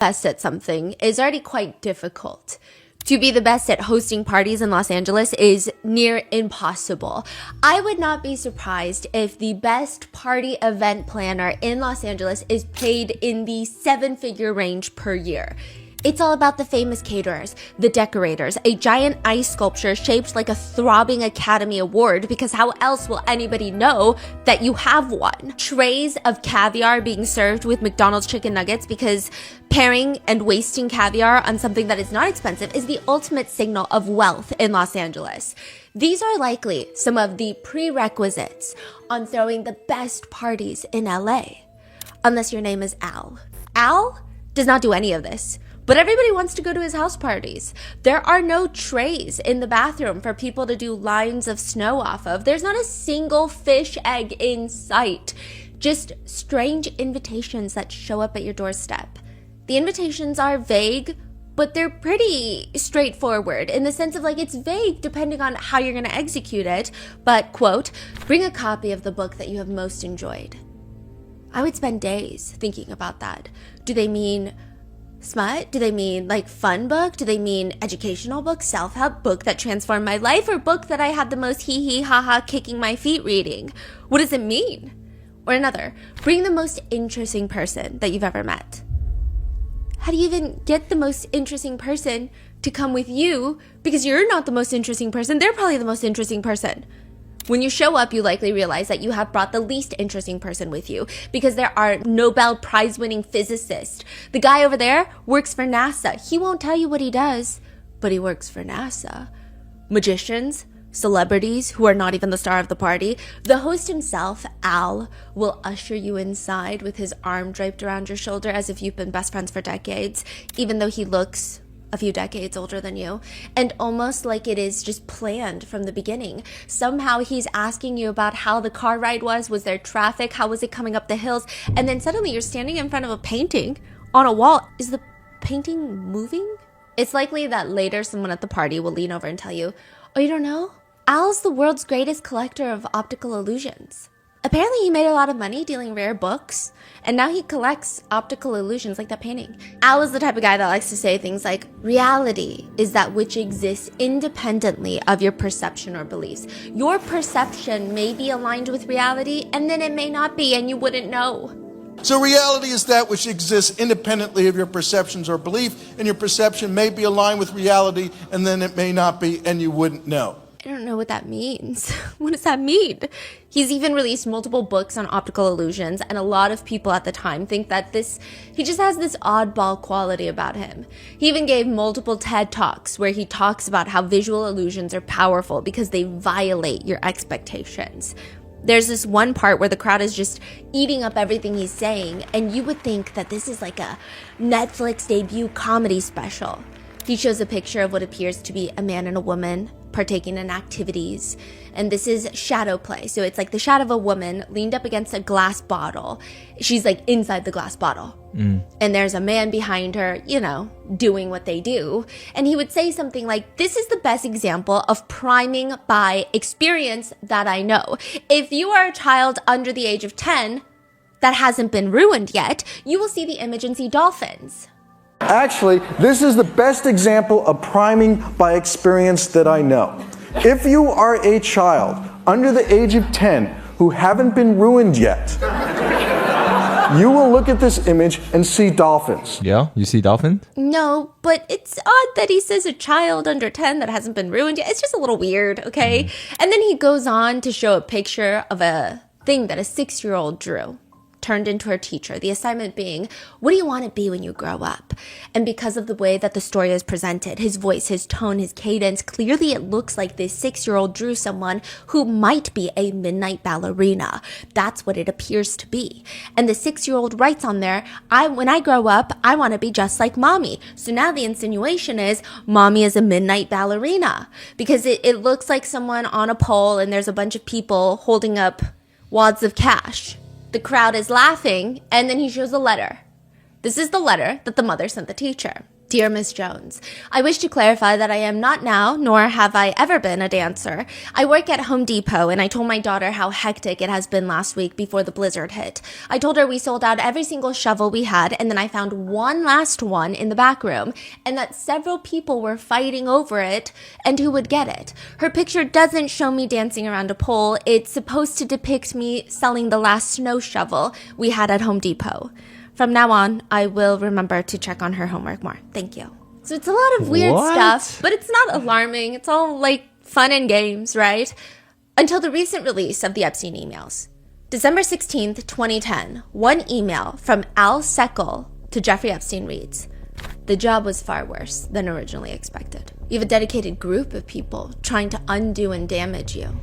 best at something is already quite difficult. To be the best at hosting parties in Los Angeles is near impossible. I would not be surprised if the best party event planner in Los Angeles is paid in the 7-figure range per year. It's all about the famous caterers, the decorators, a giant ice sculpture shaped like a throbbing Academy Award, because how else will anybody know that you have one? Trays of caviar being served with McDonald's chicken nuggets, because pairing and wasting caviar on something that is not expensive is the ultimate signal of wealth in Los Angeles. These are likely some of the prerequisites on throwing the best parties in LA. Unless your name is Al. Al does not do any of this. But everybody wants to go to his house parties. There are no trays in the bathroom for people to do lines of snow off of. There's not a single fish egg in sight. Just strange invitations that show up at your doorstep. The invitations are vague, but they're pretty straightforward in the sense of like it's vague depending on how you're going to execute it. But, quote, bring a copy of the book that you have most enjoyed. I would spend days thinking about that. Do they mean smut? Do they mean like fun book? Do they mean educational book, self-help book that transformed my life, or book that I had the most hee ha ha kicking my feet reading? What does it mean? Or another, bring the most interesting person that you've ever met. How do you even get the most interesting person to come with you? Because you're not the most interesting person. They're probably the most interesting person. When you show up, you likely realize that you have brought the least interesting person with you, because there are Nobel Prize-winning physicists. The guy over there works for NASA. He won't tell you what he does, but he works for NASA. Magicians, celebrities who are not even the star of the party. The host himself, Al, will usher you inside with his arm draped around your shoulder as if you've been best friends for decades, even though he looks a few decades older than you, and almost like it is just planned from the beginning. Somehow he's asking you about how the car ride was there traffic, how was it coming up the hills, and then suddenly you're standing in front of a painting on a wall. Is the painting moving? It's likely that later someone at the party will lean over and tell you, oh, you don't know? Al's the world's greatest collector of optical illusions. Apparently he made a lot of money dealing rare books, and now he collects optical illusions like that painting. Al is the type of guy that likes to say things like, reality is that which exists independently of your perception or beliefs. Your perception may be aligned with reality, and then it may not be, and you wouldn't know. So reality is that which exists independently of your perceptions or belief, and your perception may be aligned with reality, and then it may not be, and you wouldn't know. I don't know what that means. What does that mean? He's even released multiple books on optical illusions, and a lot of people at the time think that he just has this oddball quality about him. He even gave multiple TED Talks where he talks about how visual illusions are powerful because they violate your expectations. There's this one part where the crowd is just eating up everything he's saying, and you would think that this is like a Netflix debut comedy special. He shows a picture of what appears to be a man and a woman partaking in activities, and this is shadow play. So it's like the shadow of a woman leaned up against a glass bottle. She's like inside the glass bottle. And there's a man behind her, doing what they do. And he would say something like, this is the best example of priming by experience that I know. If you are a child under the age of 10 that hasn't been ruined yet, you will see the image and see dolphins. Actually, this is the best example of priming by experience that I know. If you are a child under the age of 10 who haven't been ruined yet, you will look at this image and see dolphins. Yeah, you see dolphins? No, but it's odd that he says a child under 10 that hasn't been ruined yet. It's just a little weird, okay? And then he goes on to show a picture of a thing that a 6-year-old drew. Turned into her teacher, the assignment being, what do you want to be when you grow up? And because of the way that the story is presented, his voice, his tone, his cadence, clearly it looks like this 6-year-old drew someone who might be a midnight ballerina. That's what it appears to be. And the 6-year-old writes on there, when I grow up, I want to be just like mommy. So now the insinuation is mommy is a midnight ballerina, because it looks like someone on a pole and there's a bunch of people holding up wads of cash. The crowd is laughing, and then he shows a letter. This is the letter that the mother sent the teacher. Dear Miss Jones, I wish to clarify that I am not now, nor have I ever been, a dancer. I work at Home Depot, and I told my daughter how hectic it has been last week before the blizzard hit. I told her we sold out every single shovel we had, and then I found one last one in the back room, and that several people were fighting over it and who would get it. Her picture doesn't show me dancing around a pole. It's supposed to depict me selling the last snow shovel we had at Home Depot. From now on, I will remember to check on her homework more. Thank you. So it's a lot of weird stuff, but it's not alarming. It's all like fun and games, right? Until the recent release of the Epstein emails. December 16th, 2010, one email from Al Seckel to Jeffrey Epstein reads, "The job was far worse than originally expected. You have a dedicated group of people trying to undo and damage you."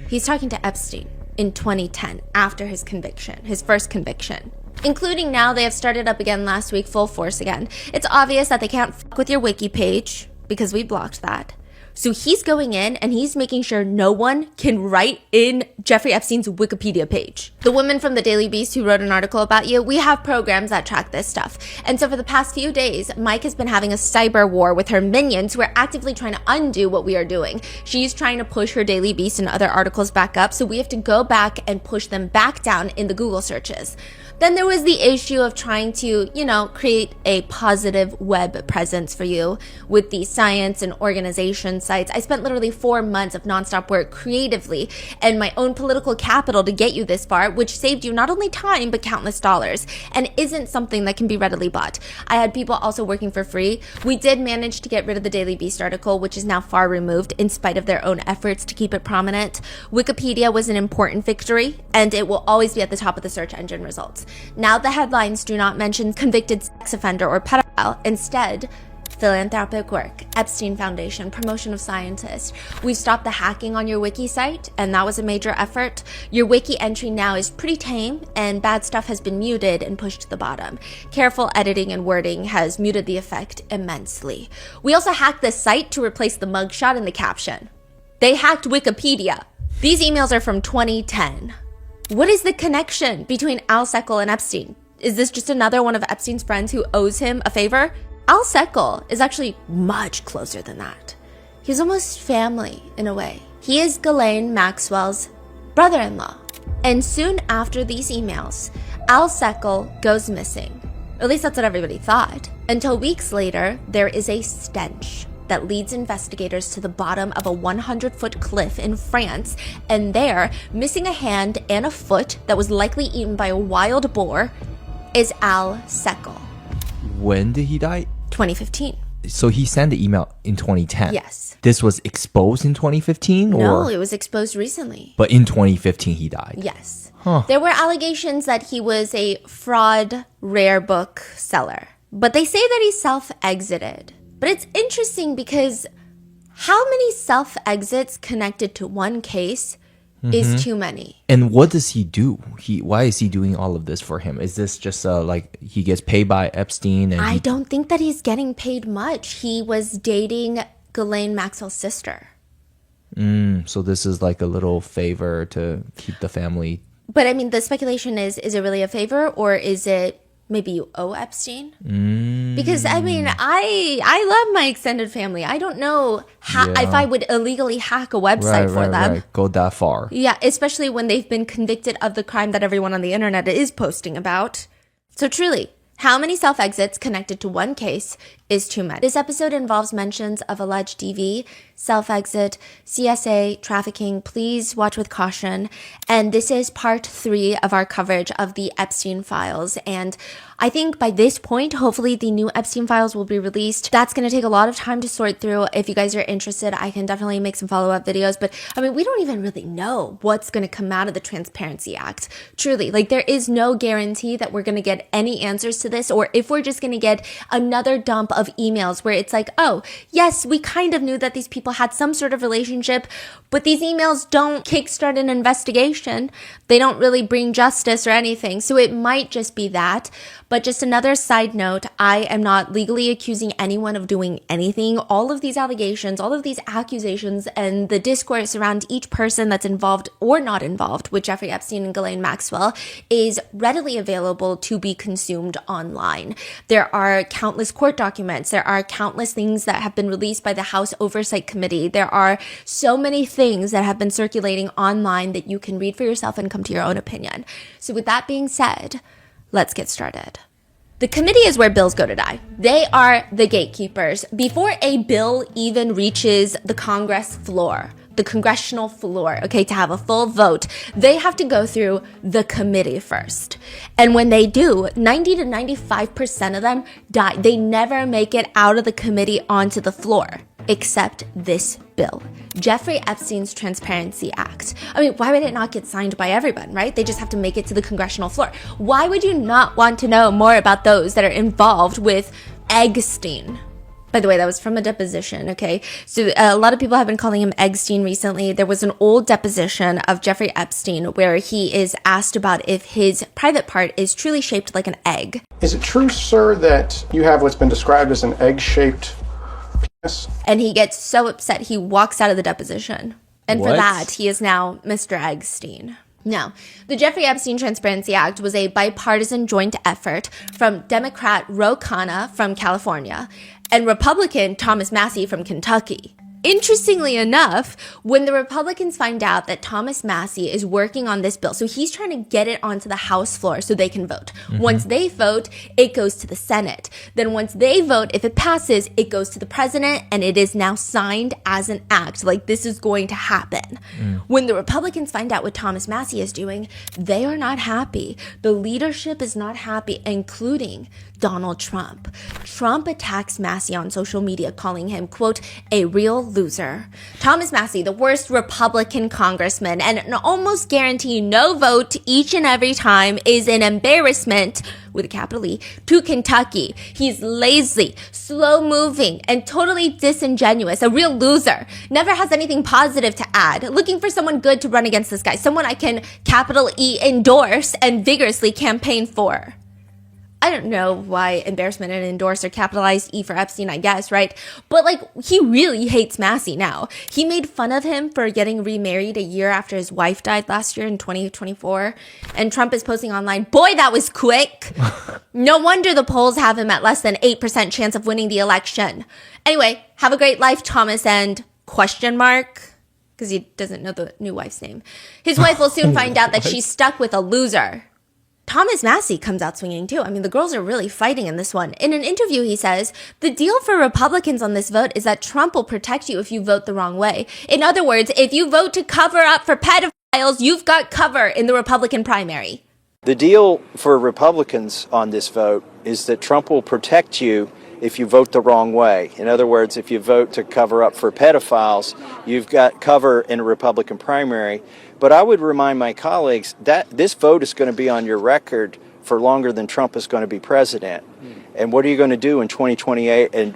He's talking to Epstein in 2010 after his conviction, his first conviction. Including now, they have started up again last week, full force again. It's obvious that they can't fuck with your wiki page because we blocked that. So he's going in and he's making sure no one can write in Jeffrey Epstein's Wikipedia page. The woman from the Daily Beast who wrote an article about you, we have programs that track this stuff. And so for the past few days, Mike has been having a cyber war with her minions who are actively trying to undo what we are doing. She's trying to push her Daily Beast and other articles back up, so we have to go back and push them back down in the Google searches. Then there was the issue of trying to, create a positive web presence for you with the science and organization sites. I spent literally 4 months of nonstop work creatively and my own political capital to get you this far, which saved you not only time, but countless dollars, and isn't something that can be readily bought. I had people also working for free. We did manage to get rid of the Daily Beast article, which is now far removed in spite of their own efforts to keep it prominent. Wikipedia was an important victory, and it will always be at the top of the search engine results. Now the headlines do not mention convicted sex offender or pedophile. Instead, philanthropic work, Epstein Foundation, promotion of scientists. We've stopped the hacking on your wiki site, and that was a major effort. Your wiki entry now is pretty tame, and bad stuff has been muted and pushed to the bottom. Careful editing and wording has muted the effect immensely. We also hacked the site to replace the mugshot in the caption. They hacked Wikipedia. These emails are from 2010. What is the connection between Al Seckel and Epstein? Is this just another one of Epstein's friends who owes him a favor? Al Seckel is actually much closer than that. He's almost family in a way. He is Ghislaine Maxwell's brother-in-law. And soon after these emails, Al Seckel goes missing. Or at least that's what everybody thought. Until weeks later, there is a stench that leads investigators to the bottom of a 100-foot cliff in France, and there, missing a hand and a foot that was likely eaten by a wild boar, is Al Seckel. When did he die? 2015. So he sent the email in 2010? Yes. This was exposed in 2015? No, it was exposed recently. But in 2015 he died? Yes. Huh. There were allegations that he was a fraud rare book seller, but they say that he self-exited. But it's interesting because how many self-exits connected to one case is too many? And what does he do? Why is he doing all of this for him? Is this just like he gets paid by Epstein? And I don't think that he's getting paid much. He was dating Ghislaine Maxwell's sister. So this is like a little favor to keep the family. But I mean, the speculation is it really a favor, or is it maybe you owe Epstein? Because I mean, I love my extended family. I don't know if I would illegally hack a website for them. Right. Go that far. Yeah, especially when they've been convicted of the crime that everyone on the internet is posting about. So truly, how many self-exits connected to one case is too many? This episode involves mentions of alleged DV, self-exit, CSA, trafficking. Please watch with caution. And this is part 3 of our coverage of the Epstein files. And I think by this point, hopefully the new Epstein files will be released. That's going to take a lot of time to sort through. If you guys are interested, I can definitely make some follow-up videos. But I mean, we don't even really know what's going to come out of the Transparency Act. Truly, like there is no guarantee that we're going to get any answers to this, or if we're just going to get another dump of emails where it's like, oh, yes, we kind of knew that these people people had some sort of relationship, but these emails don't kickstart an investigation. They don't really bring justice or anything. So it might just be that. But just another side note, I am not legally accusing anyone of doing anything. All of these allegations, all of these accusations, and the discourse around each person that's involved or not involved with Jeffrey Epstein and Ghislaine Maxwell is readily available to be consumed online. There are countless court documents. There are countless things that have been released by the House Oversight Committee. There are so many things that have been circulating online that you can read for yourself and come to your own opinion. So with that being said, let's get started. The committee is where bills go to die. They are the gatekeepers. Before a bill even reaches the Congress floor, the congressional floor, okay, to have a full vote, they have to go through the committee first. And when they do, 90 to 95% of them die. They never make it out of the committee onto the floor, except this bill, Jeffrey Epstein's Transparency Act. I mean, why would it not get signed by everyone, right? They just have to make it to the congressional floor. Why would you not want to know more about those that are involved with Epstein? By the way, that was from a deposition, okay? So a lot of people have been calling him Epstein recently. There was an old deposition of Jeffrey Epstein where he is asked about if his private part is truly shaped like an egg. Is it true, sir, that you have what's been described as an egg-shaped penis? And he gets so upset, he walks out of the deposition. And for What? that, he is now Mr. Epstein. Now, the Jeffrey Epstein Transparency Act was a bipartisan joint effort from Democrat Ro Khanna from California and Republican Thomas Massie from Kentucky. Interestingly enough, when the Republicans find out that Thomas Massie is working on this bill, so he's trying to get it onto the House floor so they can vote. Once they vote, it goes to the Senate. Then once they vote, if it passes, it goes to the president, and it is now signed as an act. Like, this is going to happen. When the Republicans find out what Thomas Massie is doing, they are not happy. The leadership is not happy, including Donald Trump. Trump attacks Massie on social media, calling him, quote, a real loser. Thomas Massie, the worst Republican congressman, and an almost guarantee no vote each and every time, is an embarrassment, with a capital E, to Kentucky. He's lazy, slow-moving, and totally disingenuous. A real loser. Never has anything positive to add. Looking for someone good to run against this guy. Someone I can, capital E, endorse and vigorously campaign for. I don't know why embarrassment and endorse are capitalized E for Epstein, I guess, right? But like, he really hates Massie now. He made fun of him for getting remarried a year after his wife died last year in 2024. And Trump is posting online, boy, that was quick. No wonder the polls have him at less than 8% chance of winning the election. Anyway, have a great life, Thomas, and question mark? Because he doesn't know the new wife's name. His wife will soon find out that she's stuck with a loser. Thomas Massie comes out swinging too. I mean, the girls are really fighting in this one. In an interview, he says, the deal for Republicans on this vote is that Trump will protect you if you vote the wrong way. In other words, if you vote to cover up for pedophiles, you've got cover in the Republican primary. The deal for Republicans on this vote is that Trump will protect you if you vote the wrong way. In other words, if you vote to cover up for pedophiles, you've got cover in a Republican primary. But I would remind my colleagues that this vote is going to be on your record for longer than Trump is going to be president. And what are you going to do in 2028 and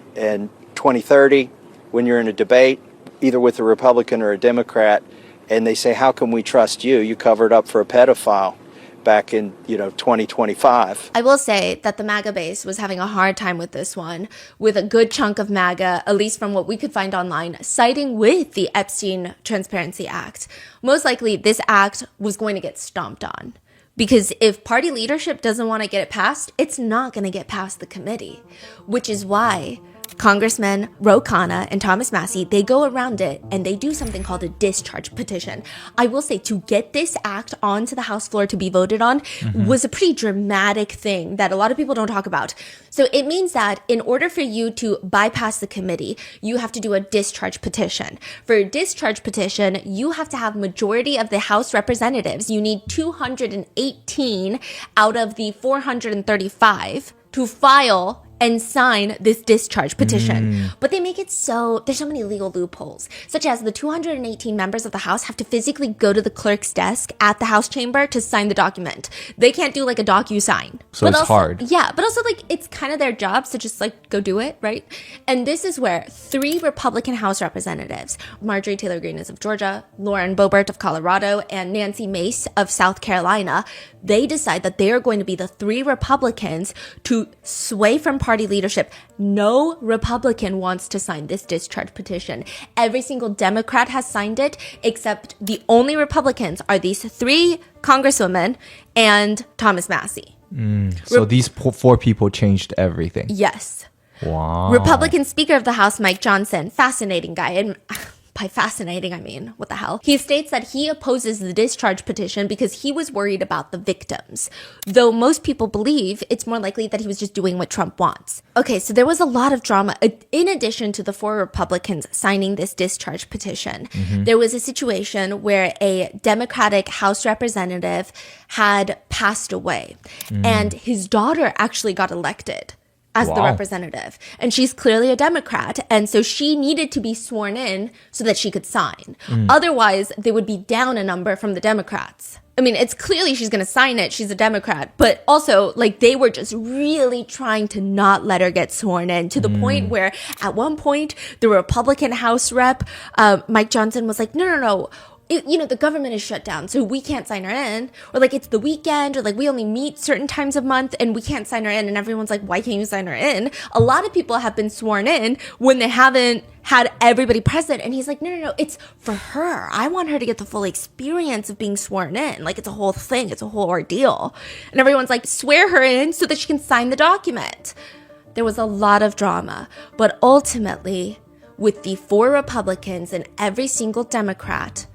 2030 when you're in a debate, either with a Republican or a Democrat, and they say, how can we trust you? You covered up for a pedophile back in, 2025. I will say that the MAGA base was having a hard time with this one, with a good chunk of MAGA, at least from what we could find online, siding with the Epstein Transparency Act. Most likely, this act was going to get stomped on. Because if party leadership doesn't want to get it passed, it's not going to get past the committee, which is why Congressmen Ro Khanna and Thomas Massie, they go around it and they do something called a discharge petition. I will say, to get this act onto the House floor to be voted on was a pretty dramatic thing that a lot of people don't talk about. So it means that in order for you to bypass the committee, you have to do a discharge petition. For a discharge petition, you have to have majority of the House representatives. You need 218 out of the 435 to file and sign this discharge petition. But they make it so, there's so many legal loopholes, such as the 218 members of the House have to physically go to the clerk's desk at the House chamber to sign the document. They can't do like a DocuSign. So it's hard. Yeah, but also like it's kind of their job to just like go do it, right? And this is where 3 Republican House representatives, Marjorie Taylor Greene is of Georgia, Lauren Boebert of Colorado, and Nancy Mace of South Carolina, they decide that they are going to be the 3 Republicans to sway from party leadership. No Republican wants to sign this discharge petition. Every single Democrat has signed it, except the only Republicans are these 3 congresswomen and Thomas Massey. So these 4 people changed everything. Yes. Wow. Republican Speaker of the House, Mike Johnson, fascinating guy. And by fascinating, I mean, what the hell? He states that he opposes the discharge petition because he was worried about the victims. Though most people believe it's more likely that he was just doing what Trump wants. Okay, so there was a lot of drama. In addition to the 4 Republicans signing this discharge petition, there was a situation where a Democratic House representative had passed away. And his daughter actually got elected as the representative. And she's clearly a Democrat. And so she needed to be sworn in so that she could sign. Otherwise, they would be down a number from the Democrats. I mean, it's clearly she's going to sign it. She's a Democrat. But also, like, they were just really trying to not let her get sworn in to the point where at one point, the Republican House rep, Mike Johnson, was like, no. The government is shut down, so we can't sign her in. Or like it's the weekend, or like we only meet certain times a month and we can't sign her in. And everyone's like, why can't you sign her in? A lot of people have been sworn in when they haven't had everybody present. And he's like, no, it's for her. I want her to get the full experience of being sworn in. Like it's a whole thing. It's a whole ordeal. And everyone's like, swear her in so that she can sign the document. There was a lot of drama, but ultimately with the 4 Republicans and every single Democrat,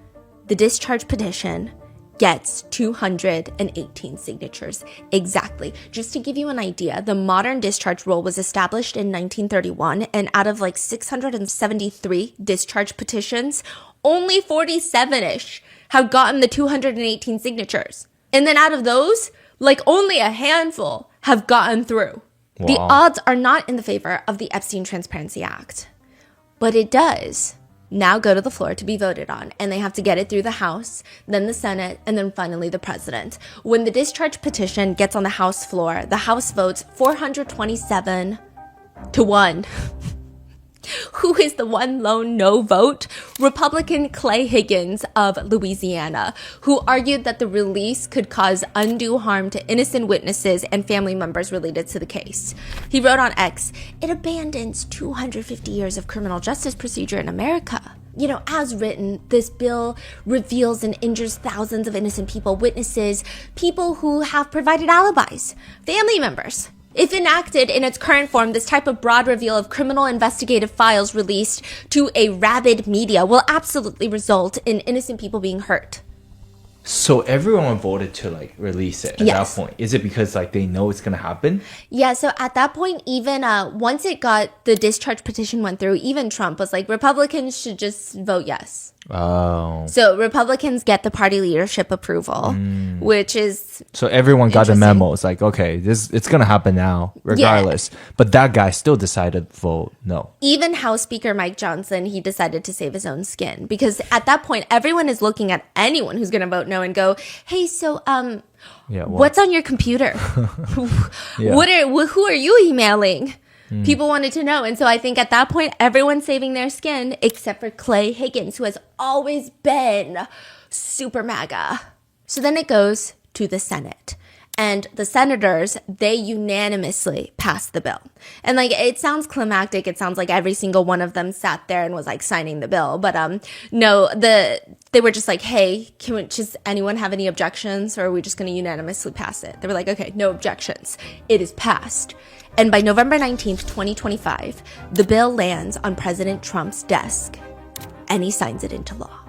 the discharge petition gets 218 signatures. Exactly. Just to give you an idea, the modern discharge rule was established in 1931, and out of like 673 discharge petitions, only 47-ish have gotten the 218 signatures. And then out of those, like only a handful have gotten through. Wow. The odds are not in the favor of the Epstein Transparency Act, but it does now go to the floor to be voted on, and they have to get it through the House, then the Senate, and then finally the president. When the discharge petition gets on the House floor, the House votes 427 to 1. Who is the one lone no vote? Republican Clay Higgins of Louisiana, who argued that the release could cause undue harm to innocent witnesses and family members related to the case. He wrote on X, "It abandons 250 years of criminal justice procedure in America. You know, as written, this bill reveals and injures thousands of innocent people, witnesses, people who have provided alibis, family members. If enacted in its current form, this type of broad reveal of criminal investigative files released to a rabid media will absolutely result in innocent people being hurt." So everyone voted to like release it at that point. Is it because like they know it's gonna happen? Yeah, so at that point, even once it got, the discharge petition went through, even Trump was like, Republicans should just vote yes. Oh. So Republicans get the party leadership approval, which is so everyone got the memo. It's like, okay, it's gonna happen now, regardless. Yeah. But that guy still decided to vote no. Even House Speaker Mike Johnson, he decided to save his own skin, because at that point, everyone is looking at anyone who's gonna vote no and go, "Hey, so what's on your computer? Who are you emailing?" People wanted to know. And so I think at that point, everyone's saving their skin except for Clay Higgins, who has always been super MAGA. So then it goes to the Senate. And the senators, they unanimously passed the bill. And like, it sounds climactic. It sounds like every single one of them sat there and was like signing the bill. But no, they were just like, "Hey, anyone have any objections? Or are we just going to unanimously pass it?" They were like, "Okay, no objections. It is passed." And by November 19th, 2025, the bill lands on President Trump's desk, and he signs it into law.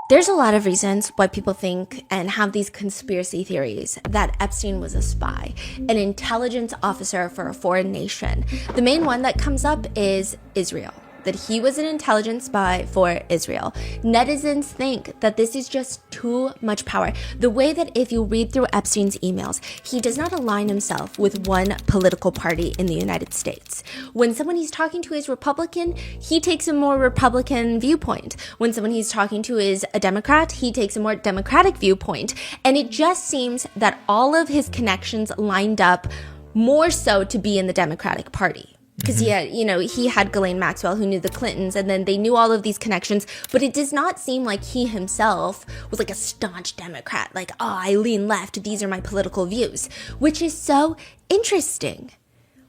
There's a lot of reasons why people think and have these conspiracy theories that Epstein was a spy, an intelligence officer for a foreign nation. The main one that comes up is Israel. that he was an intelligence spy for Israel. Netizens think that this is just too much power. The way that if you read through Epstein's emails, he does not align himself with one political party in the United States. When someone he's talking to is Republican, he takes a more Republican viewpoint. When someone he's talking to is a Democrat, he takes a more Democratic viewpoint. And it just seems that all of his connections lined up more so to be in the Democratic Party. Because he had Ghislaine Maxwell who knew the Clintons, and then they knew all of these connections, but it does not seem like he himself was like a staunch Democrat, like, oh, I lean left, these are my political views, which is so interesting.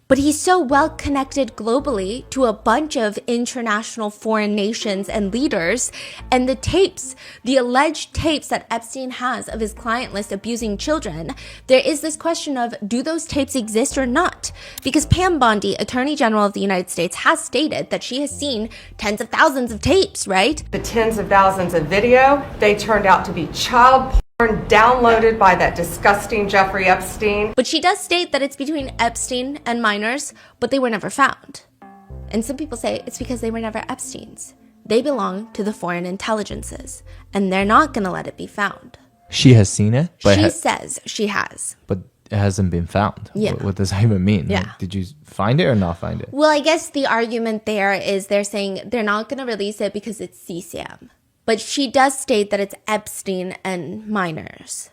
But he's so well connected globally to a bunch of international foreign nations and leaders. And the alleged tapes that Epstein has of his client list abusing children, there is this question of, do those tapes exist or not? Because Pam Bondi, Attorney General of the United States, has stated that she has seen tens of thousands of tapes, right? The tens of thousands of video, they turned out to be child porn downloaded by that disgusting Jeffrey Epstein. But she does state that it's between Epstein and minors, but they were never found. And some people say it's because they were never Epstein's. They belong to the foreign intelligences, and they're not going to let it be found. She has seen it? But she says she has. But it hasn't been found. Yeah. What does that even mean? Yeah. Like, did you find it or not find it? Well, I guess the argument there is they're saying they're not going to release it because it's CSAM. But she does state that it's Epstein and minors.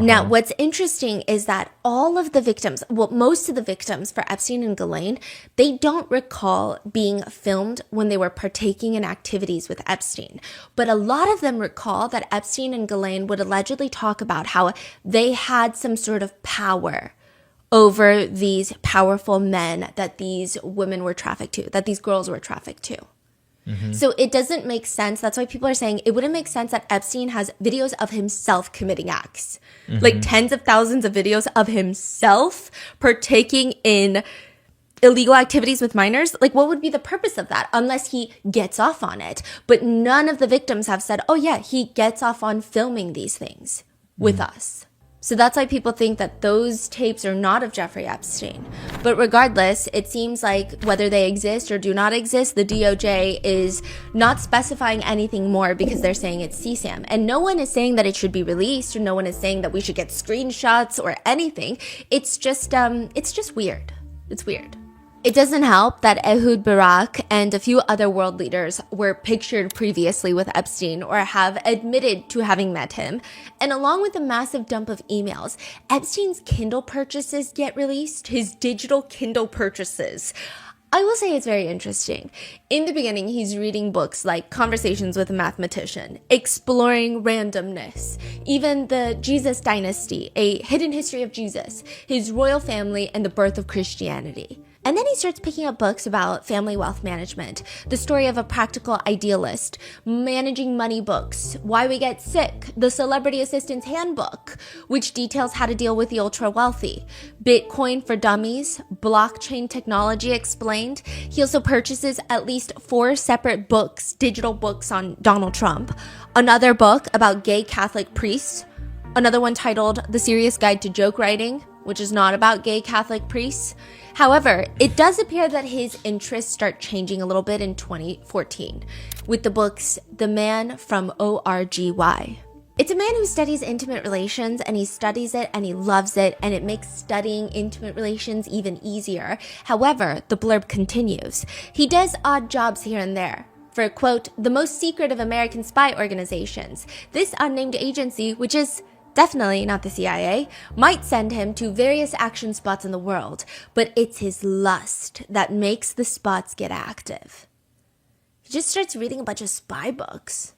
Now, what's interesting is that all of the victims, well, most of the victims for Epstein and Ghislaine, they don't recall being filmed when they were partaking in activities with Epstein. But a lot of them recall that Epstein and Ghislaine would allegedly talk about how they had some sort of power over these powerful men that these women were trafficked to, that these girls were trafficked to. So it doesn't make sense. That's why people are saying it wouldn't make sense that Epstein has videos of himself committing acts. Like tens of thousands of videos of himself partaking in illegal activities with minors. Like, what would be the purpose of that unless he gets off on it? But none of the victims have said, oh yeah, he gets off on filming these things with us. So that's why people think that those tapes are not of Jeffrey Epstein. But regardless, it seems like whether they exist or do not exist, the DOJ is not specifying anything more because they're saying it's CSAM. And no one is saying that it should be released, or no one is saying that we should get screenshots or anything. It's just weird. It's weird. It doesn't help that Ehud Barak and a few other world leaders were pictured previously with Epstein or have admitted to having met him. And along with the massive dump of emails, Epstein's Kindle purchases get released, his digital Kindle purchases. I will say it's very interesting. In the beginning, he's reading books like Conversations with a Mathematician, Exploring Randomness, even the Jesus Dynasty, A Hidden History of Jesus, his royal family, and the birth of Christianity. And then he starts picking up books about family wealth management, the story of a practical idealist, managing money books, Why We Get Sick, the Celebrity Assistant's Handbook, which details how to deal with the ultra wealthy, Bitcoin for Dummies, blockchain technology explained. He also purchases at least 4 separate books, digital books on Donald Trump, another book about gay Catholic priests, another one titled The Serious Guide to Joke Writing, which is not about gay Catholic priests. However, it does appear that his interests start changing a little bit in 2014 with the books The Man from ORGY. It's a man who studies intimate relations, and he studies it and he loves it, and it makes studying intimate relations even easier. However, the blurb continues. He does odd jobs here and there for, quote, the most secret of American spy organizations. This unnamed agency, which is definitely not the CIA, might send him to various action spots in the world, but it's his lust that makes the spots get active. He just starts reading a bunch of spy books,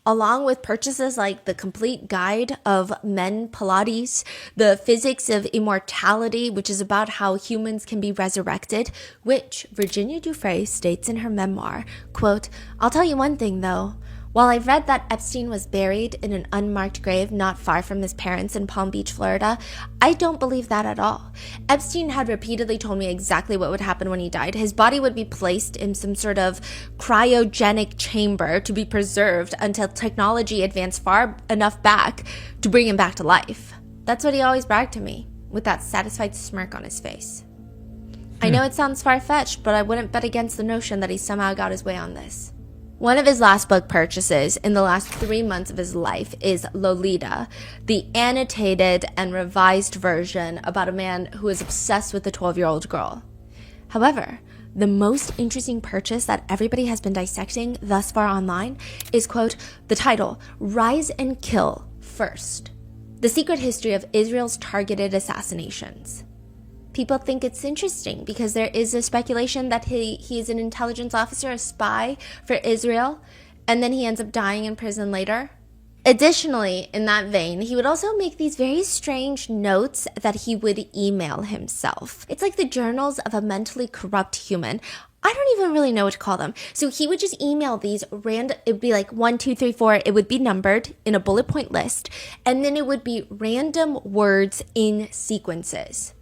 along with purchases like The Complete Guide of Men Pilates, The Physics of Immortality, which is about how humans can be resurrected, which Virginia Dufresne states in her memoir, quote, I'll tell you one thing though, while I've read that Epstein was buried in an unmarked grave not far from his parents in Palm Beach, Florida, I don't believe that at all. Epstein had repeatedly told me exactly what would happen when he died. His body would be placed in some sort of cryogenic chamber to be preserved until technology advanced far enough back to bring him back to life. That's what he always bragged to me, with that satisfied smirk on his face. I know it sounds far-fetched, but I wouldn't bet against the notion that he somehow got his way on this. One of his last book purchases in the last 3 months of his life is Lolita, the annotated and revised version about a man who is obsessed with a 12-year-old girl. However, the most interesting purchase that everybody has been dissecting thus far online is, quote, the title, Rise and Kill First, The Secret History of Israel's Targeted Assassinations. People think it's interesting because there is a speculation that he is an intelligence officer, a spy for Israel, and then he ends up dying in prison later. Additionally, in that vein, he would also make these very strange notes that he would email himself. It's like the journals of a mentally corrupt human. I don't even really know what to call them. So he would just email these random, it would be like 1, 2, 3, 4. It would be numbered in a bullet point list, and then it would be random words in sequences.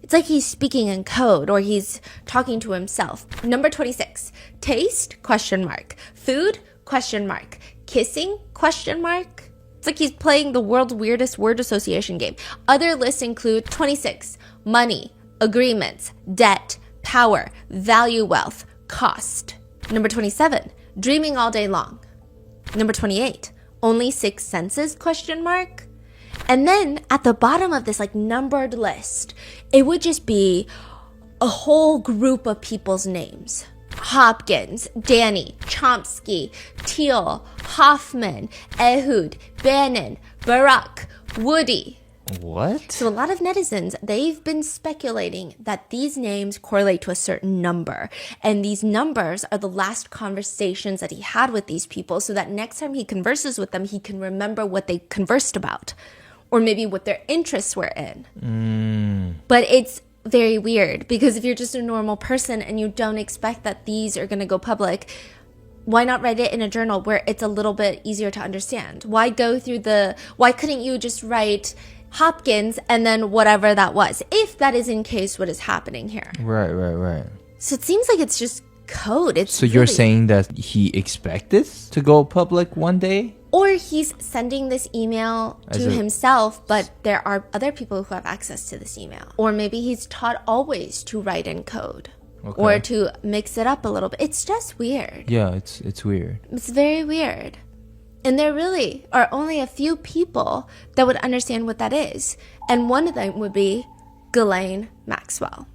It's like he's speaking in code or he's talking to himself. Number 26, taste, question mark. Food, question mark. Kissing, question mark. It's like he's playing the world's weirdest word association game. Other lists include 26, money, agreements, debt, power, value, wealth, cost. Number 27, dreaming all day long. Number 28, only 6 senses, question mark. And then at the bottom of this like numbered list, it would just be a whole group of people's names. Hopkins, Danny, Chomsky, Teal, Hoffman, Ehud, Bannon, Barack, Woody. What? So a lot of netizens, they've been speculating that these names correlate to a certain number. And these numbers are the last conversations that he had with these people so that next time he converses with them, he can remember what they conversed about. Or maybe what their interests were in. But it's very weird because if you're just a normal person and you don't expect that these are going to go public, why not write it in a journal where it's a little bit easier to understand? Why couldn't you just write Hopkins and then whatever that was, if that is in case what is happening here? Right. So it seems like it's just code. So you're saying that he expects this to go public one day? Or he's sending this email to himself, but there are other people who have access to this email. Or maybe he's taught always to write in code. Okay. Or to mix it up a little bit. It's just weird. Yeah, it's weird. It's very weird. And there really are only a few people that would understand what that is. And one of them would be Ghislaine Maxwell.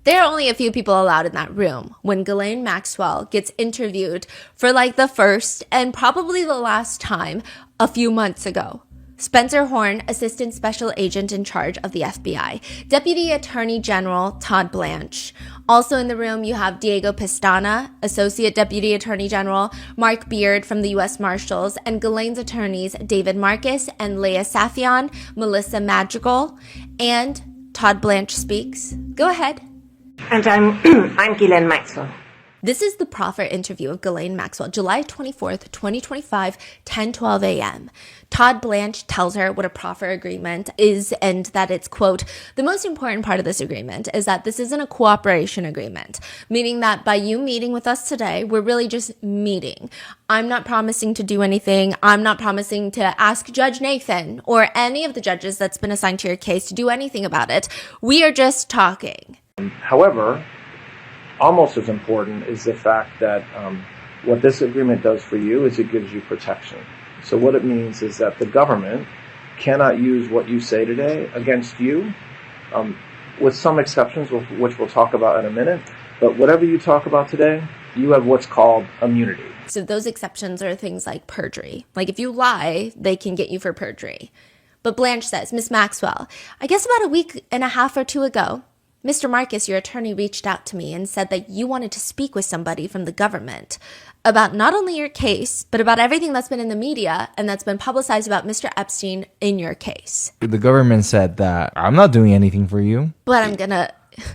There are only a few people allowed in that room when Ghislaine Maxwell gets interviewed for like the first and probably the last time a few months ago. Spencer Horn, Assistant Special Agent in charge of the FBI. Deputy Attorney General Todd Blanche. Also in the room, you have Diego Pestana, Associate Deputy Attorney General, Mark Beard from the U.S. Marshals, and Ghislaine's attorneys David Marcus and Leah Safian, Melissa Madrigal, and Todd Blanche speaks. Go ahead. And I'm Ghislaine Maxwell. This is the proffer interview of Ghislaine Maxwell, July 24th, 2025, 10:12 a.m. Todd Blanche tells her what a proffer agreement is and that it's, quote, the most important part of this agreement is that this isn't a cooperation agreement, meaning that by you meeting with us today, we're really just meeting. I'm not promising to do anything. I'm not promising to ask Judge Nathan or any of the judges that's been assigned to your case to do anything about it. We are just talking. However, almost as important is the fact that what this agreement does for you is it gives you protection. So what it means is that the government cannot use what you say today against you, with some exceptions, which we'll talk about in a minute. But whatever you talk about today, you have what's called immunity. So those exceptions are things like perjury. Like if you lie, they can get you for perjury. But Blanche says, Miss Maxwell, I guess about a week and a half or two ago, Mr. Marcus, your attorney, reached out to me and said that you wanted to speak with somebody from the government about not only your case, but about everything that's been in the media and that's been publicized about Mr. Epstein in your case. The government said that I'm not doing anything for you. But I'm gonna...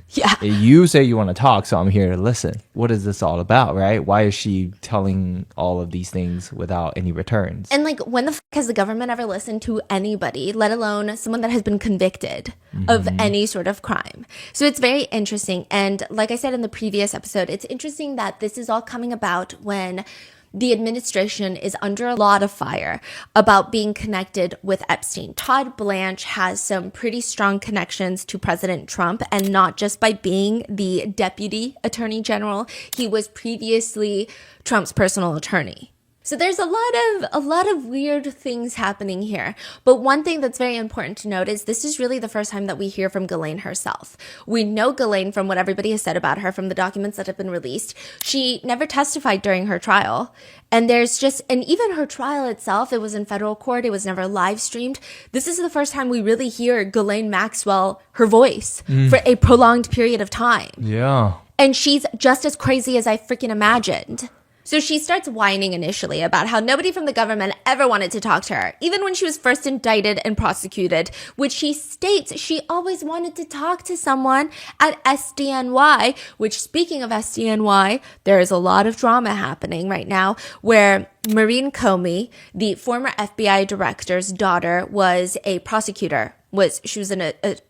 Yeah. You say you want to talk, so I'm here to listen. What is this all about, right? Why is she telling all of these things without any returns? And like, when the fuck has the government ever listened to anybody, let alone someone that has been convicted of any sort of crime? So it's very interesting. And like I said in the previous episode, it's interesting that this is all coming about when the administration is under a lot of fire about being connected with Epstein. Todd Blanche has some pretty strong connections to President Trump, and not just by being the deputy attorney general. He was previously Trump's personal attorney. So there's a lot of weird things happening here. But one thing that's very important to note is this is really the first time that we hear from Ghislaine herself. We know Ghislaine from what everybody has said about her, from the documents that have been released. She never testified during her trial. And even her trial itself, it was in federal court. It was never live streamed. This is the first time we really hear Ghislaine Maxwell, her voice, for a prolonged period of time. Yeah. And she's just as crazy as I freaking imagined. So she starts whining initially about how nobody from the government ever wanted to talk to her, even when she was first indicted and prosecuted, which she states she always wanted to talk to someone at SDNY, which, speaking of SDNY, there is a lot of drama happening right now where Maureen Comey, the former FBI director's daughter, was a prosecutor. She was an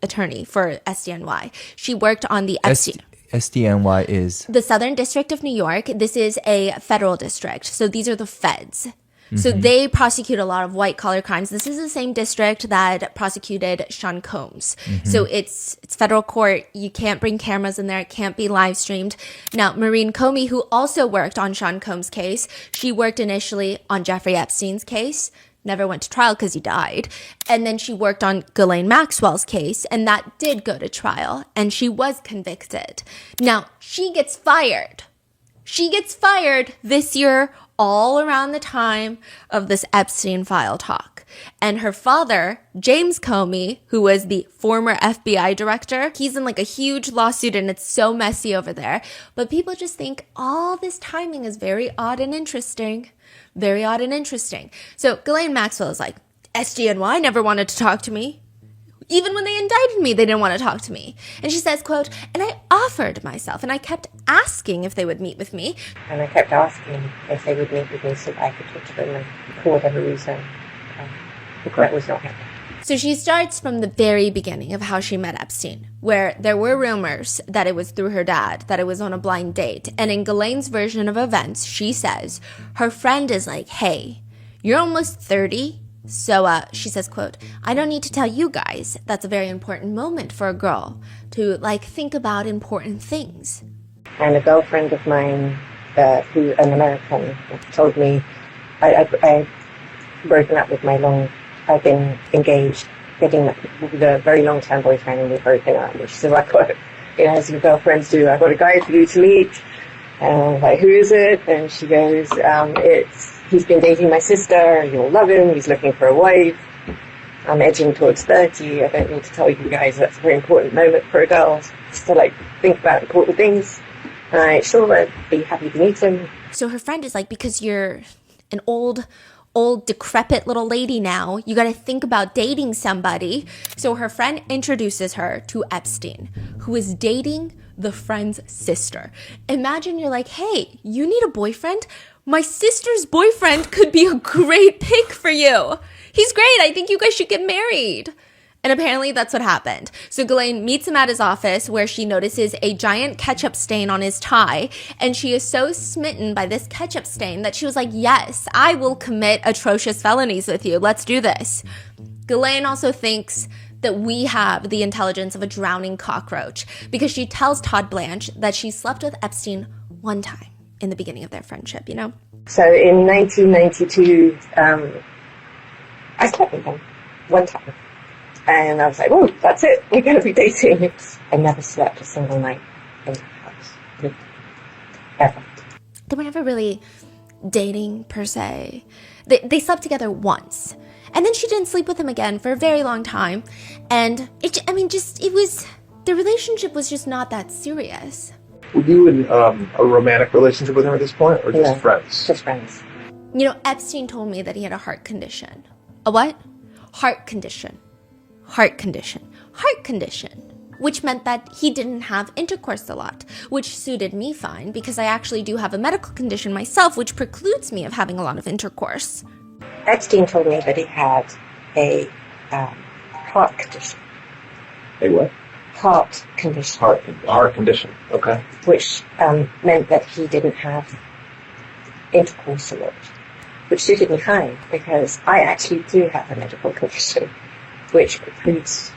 attorney for SDNY. She worked on the Epstein. SDNY is? The Southern District of New York. This is a federal district. So these are the feds. So they prosecute a lot of white collar crimes. This is the same district that prosecuted Sean Combs. So it's federal court. You can't bring cameras in there. It can't be live streamed. Now, Maureen Comey, who also worked on Sean Combs' case, she worked initially on Jeffrey Epstein's case. Never went to trial because he died. And then she worked on Ghislaine Maxwell's case, and that did go to trial, and she was convicted. Now, she gets fired. She gets fired this year, all around the time of this Epstein file talk. And her father, James Comey, who was the former FBI director, he's in like a huge lawsuit, and it's so messy over there. But people just think all this timing is very odd and interesting. Very odd and interesting. So Ghislaine Maxwell is like, SDNY never wanted to talk to me. Even when they indicted me, they didn't want to talk to me. And she says, quote, and I offered myself, and I kept asking if they would meet with me. And I kept asking if they would meet with me so that I could talk to them, and for whatever reason, that was not happening. So she starts from the very beginning of how she met Epstein, where there were rumors that it was through her dad, that it was on a blind date. And in Ghislaine's version of events, she says her friend is like, hey, you're almost 30. So she says, quote, I don't need to tell you guys. That's a very important moment for a girl to think about important things. And a girlfriend of mine, who an American, told me I broken up with I've been engaged, getting the very long-term boyfriend, and we've broken up. And she said, I got, as your girlfriends do, I got a guy for you to meet. And I was like, who is it? And she goes, he's been dating my sister, you'll love him, he's looking for a wife. I'm edging towards 30, I don't need to tell you guys that's a very important moment for a girl, just to think about important things. Sure, I'd be happy to meet him. So her friend is like, because you're an old decrepit little lady now, you got to think about dating somebody. So her friend introduces her to Epstein, who is dating the friend's sister. Imagine you're like, hey, you need a boyfriend? My sister's boyfriend could be a great pick for you. He's great. I think you guys should get married. And apparently that's what happened. So Ghislaine meets him at his office, where she notices a giant ketchup stain on his tie. And she is so smitten by this ketchup stain that she was like, yes, I will commit atrocious felonies with you. Let's do this. Ghislaine also thinks that we have the intelligence of a drowning cockroach, because she tells Todd Blanche that she slept with Epstein one time in the beginning of their friendship, So in 1992, I slept with him one time. And I was like, oh, that's it. We're going to be dating. I never slept a single night in that house. Ever. They were never really dating, per se. They slept together once. And then she didn't sleep with him again for a very long time. And the relationship was just not that serious. Were you in a romantic relationship with him at this point, or just friends? Just friends. Epstein told me that he had a heart condition. A what? Heart condition. Heart condition. Heart condition. Which meant that he didn't have intercourse a lot, which suited me fine, because I actually do have a medical condition myself, which precludes me of having a lot of intercourse. Epstein told me that he had a heart condition. A what? Heart condition. Heart condition, okay. Which meant that he didn't have intercourse a lot, which suited me fine because I actually do have a medical condition, which precludes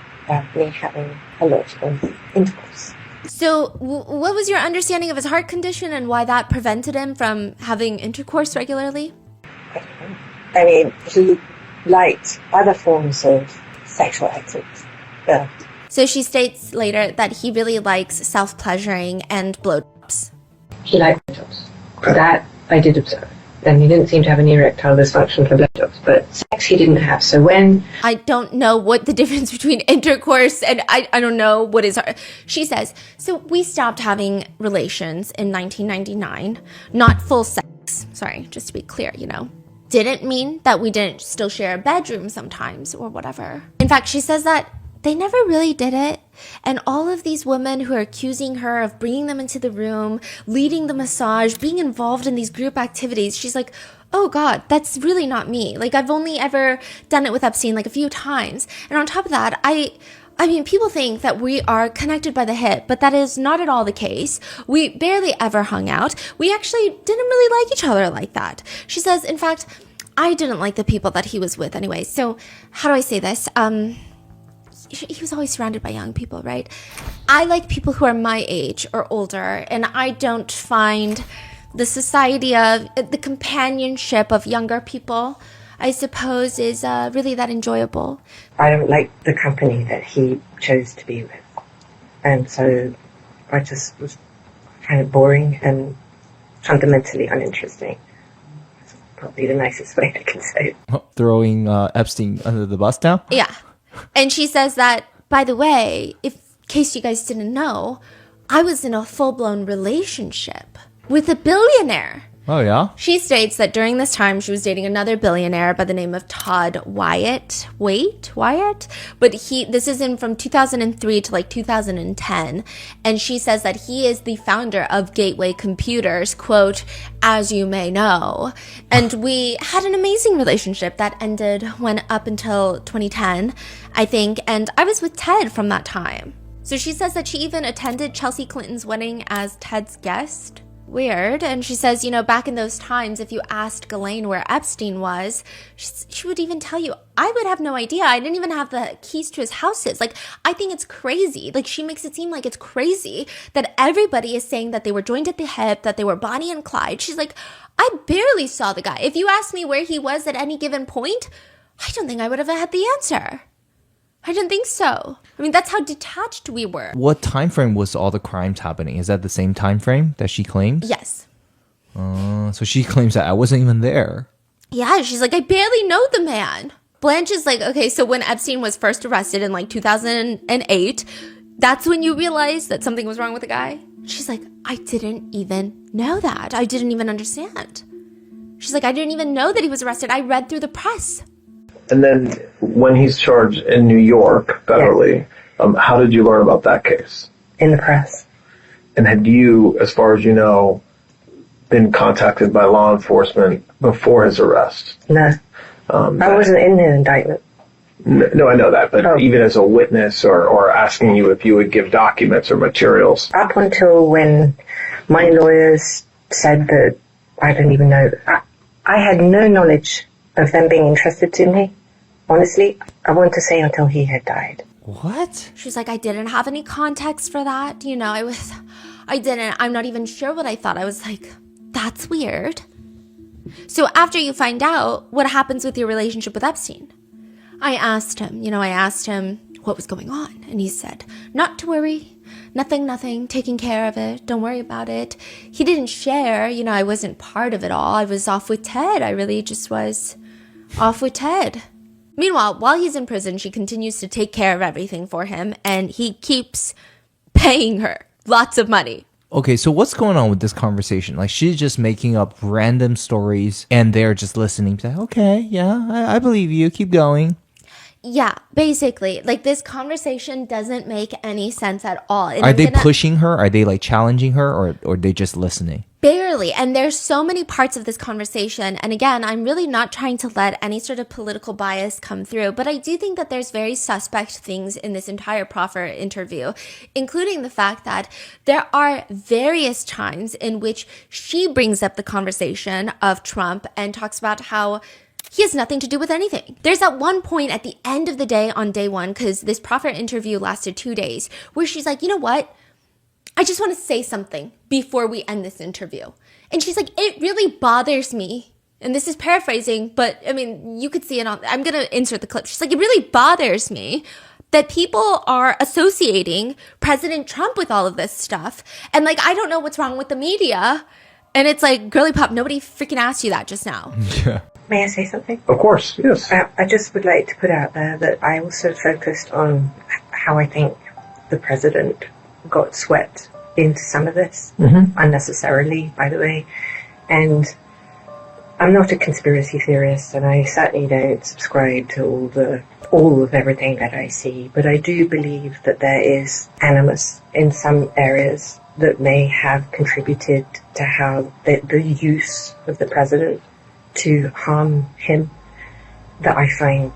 me having a lot of intercourse. So what was your understanding of his heart condition and why that prevented him from having intercourse regularly? I mean, he liked other forms of sexual activity. So she states later that he really likes self-pleasuring and blowjobs. He liked blowjobs. That I did observe. And he didn't seem to have any erectile dysfunction for blowjobs, but sex he didn't have. So when... I don't know what the difference between intercourse and I don't know what is... She says, so we stopped having relations in 1999. Not full sex. Sorry, just to be clear, you know. Didn't mean that we didn't still share a bedroom sometimes or whatever. In fact, she says that they never really did it. And all of these women who are accusing her of bringing them into the room, leading the massage, being involved in these group activities, she's like, oh God, that's really not me. Like, I've only ever done it with Epstein like a few times. And on top of that, I mean, people think that we are connected by the hip, but that is not at all the case. We barely ever hung out. We actually didn't really like each other like that. She says, in fact, I didn't like the people that he was with anyway. So how do I say this? He was always surrounded by young people, right? I like people who are my age or older, and I don't find the society of the companionship of younger people, I suppose, is really that enjoyable. I don't like the company that he chose to be with. And so I just was kind of boring and fundamentally uninteresting. That's probably the nicest way I can say it. Throwing Epstein under the bus now? Yeah. And she says that, by the way, in case you guys didn't know, I was in a full-blown relationship with a billionaire. Oh, yeah? She states that during this time, she was dating another billionaire by the name of Todd Wyatt. Wyatt? But this is in from 2003 to like 2010. And she says that he is the founder of Gateway Computers, quote, as you may know. And we had an amazing relationship that went up until 2010, I think. And I was with Ted from that time. So she says that she even attended Chelsea Clinton's wedding as Ted's guest. Weird. And she says, you know, back in those times, if you asked Ghislaine where Epstein was, she would even tell you, I would have no idea. I didn't even have the keys to his houses. Like, I think it's crazy. Like, she makes it seem like it's crazy that everybody is saying that they were joined at the hip, that they were Bonnie and Clyde. She's like, I barely saw the guy. If you asked me where he was at any given point, I don't think I would have had the answer. I didn't think so. I mean, that's how detached we were. What time frame was all the crimes happening? Is that the same time frame that she claims? Yes. So she claims that I wasn't even there. Yeah, she's like, I barely know the man. Blanche is like, okay, so when Epstein was first arrested in like 2008, that's when you realized that something was wrong with the guy? She's like, I didn't even know that. I didn't even understand. She's like, I didn't even know that he was arrested. I read through the press. And then when he's charged in New York federally, how did you learn about that case? In the press. And had you, as far as you know, been contacted by law enforcement before his arrest? No. I wasn't in the indictment. No, I know that, but even as a witness or asking you if you would give documents or materials. Up until when my lawyers said that I don't even know, I had no knowledge of them being interested in me. Honestly, I want to say until he had died. What? She's like, I didn't have any context for that. You know, I'm not even sure what I thought. I was like, that's weird. So after you find out, what happens with your relationship with Epstein? I asked him what was going on. And he said, not to worry. Nothing, taking care of it. Don't worry about it. He didn't share. You know, I wasn't part of it all. I was off with Ted. I really just was off with Ted. Meanwhile, while he's in prison, she continues to take care of everything for him, and he keeps paying her lots of money. Okay, so what's going on with this conversation? Like, she's just making up random stories, and they're just listening to, okay, yeah, I believe you, keep going. Yeah, basically. Like, this conversation doesn't make any sense at all. And Are they pushing her? Are they, like, challenging her, or are they just listening? Barely. And there's so many parts of this conversation. And again, I'm really not trying to let any sort of political bias come through, but I do think that there's very suspect things in this entire proffer interview, including the fact that there are various times in which she brings up the conversation of Trump and talks about how he has nothing to do with anything. There's at one point at the end of the day on day one, because this proffer interview lasted 2 days, where she's like, you know what? I just want to say something before we end this interview. And she's like, it really bothers me. And this is paraphrasing, but I mean, you could see it on, I'm going to insert the clip. She's like, it really bothers me that people are associating President Trump with all of this stuff. And like, I don't know what's wrong with the media. And it's like, girly pop, nobody freaking asked you that just now. Yeah. May I say something? Of course, yes. I just would like to put out there that I also focused on how I think the president got swept into some of this, unnecessarily, by the way. And I'm not a conspiracy theorist, and I certainly don't subscribe to all of everything that I see, but I do believe that there is animus in some areas that may have contributed to how the use of the president to harm him, that I find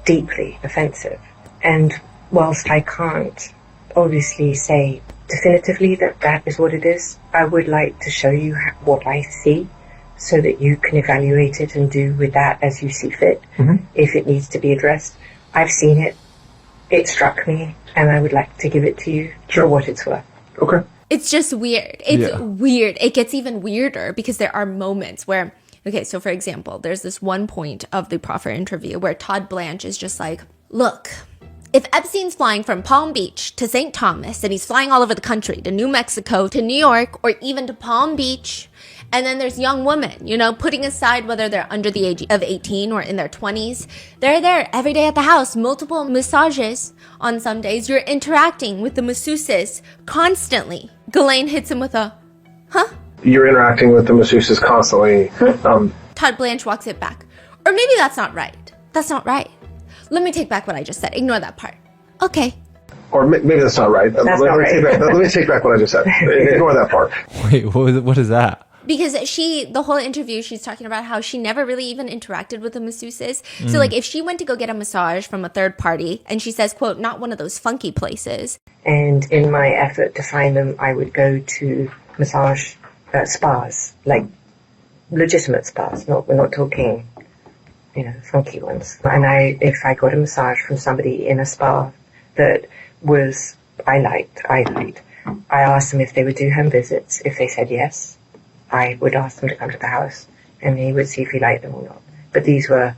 deeply offensive. And whilst I can't obviously say definitively that that is what it is, I would like to show you what I see so that you can evaluate it and do with that as you see fit, if it needs to be addressed. I've seen it, it struck me, and I would like to give it to you for what it's worth. Okay. It's just weird. It's weird. It gets even weirder because there are moments where, okay, so for example, there's this one point of the proffer interview where Todd Blanche is just like, look, if Epstein's flying from Palm Beach to St. Thomas and he's flying all over the country, to New Mexico, to New York, or even to Palm Beach, and then there's young women, you know, putting aside whether they're under the age of 18 or in their 20s, they're there every day at the house, multiple massages on some days. You're interacting with the masseuses constantly. Ghislaine hits him with a, huh? You're interacting with the masseuses constantly. Todd Blanche walks it back. Or maybe that's not right. That's not right. Let me take back what I just said. Ignore that part. Okay. Or maybe that's not right. Let me take back what I just said. Ignore that part. Wait, what is that? Because the whole interview, she's talking about how she never really even interacted with the masseuses. So like if she went to go get a massage from a third party and she says, quote, not one of those funky places. And in my effort to find them, I would go to massage spas, like legitimate spas. We're not talking, you know, funky ones. And if I got a massage from somebody in a spa that I liked, I asked them if they would do home visits. If they said yes, I would ask them to come to the house, and he would see if he liked them or not. But these were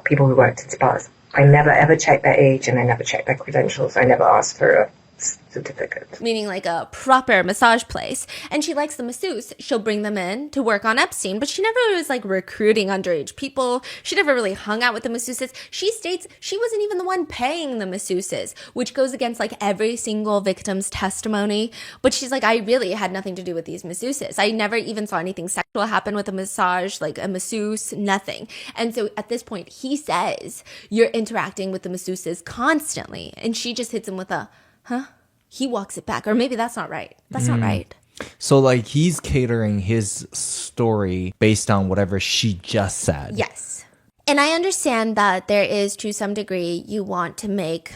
people who worked in spas. I never ever checked their age, and I never checked their credentials. I never asked for a certificate. Meaning like a proper massage place. And she likes the masseuse. She'll bring them in to work on Epstein, but she never was like recruiting underage people. She never really hung out with the masseuses. She states she wasn't even the one paying the masseuses, which goes against like every single victim's testimony. But she's like, I really had nothing to do with these masseuses. I never even saw anything sexual happen with a massage, like a masseuse, nothing. And so at this point, he says, you're interacting with the masseuses constantly. And she just hits him with a, huh? He walks it back. Or maybe that's not right. That's not right. So like he's catering his story based on whatever she just said. Yes. And I understand that there is, to some degree, you want to make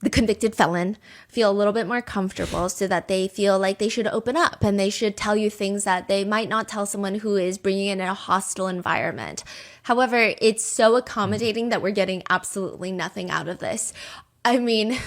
the convicted felon feel a little bit more comfortable so that they feel like they should open up and they should tell you things that they might not tell someone who is bringing in a hostile environment. However, it's so accommodating that we're getting absolutely nothing out of this. I mean,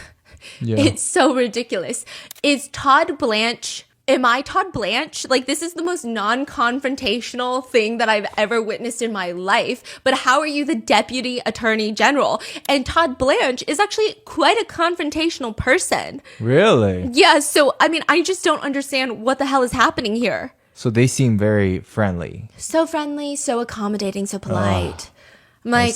it's so ridiculous. Is Todd Blanche... Am I Todd Blanche? Like, this is the most non-confrontational thing that I've ever witnessed in my life. But how are you the Deputy Attorney General? And Todd Blanche is actually quite a confrontational person. Really? Yeah, so, I mean, I just don't understand what the hell is happening here. So they seem very friendly. So friendly, so accommodating, so polite. I'm like,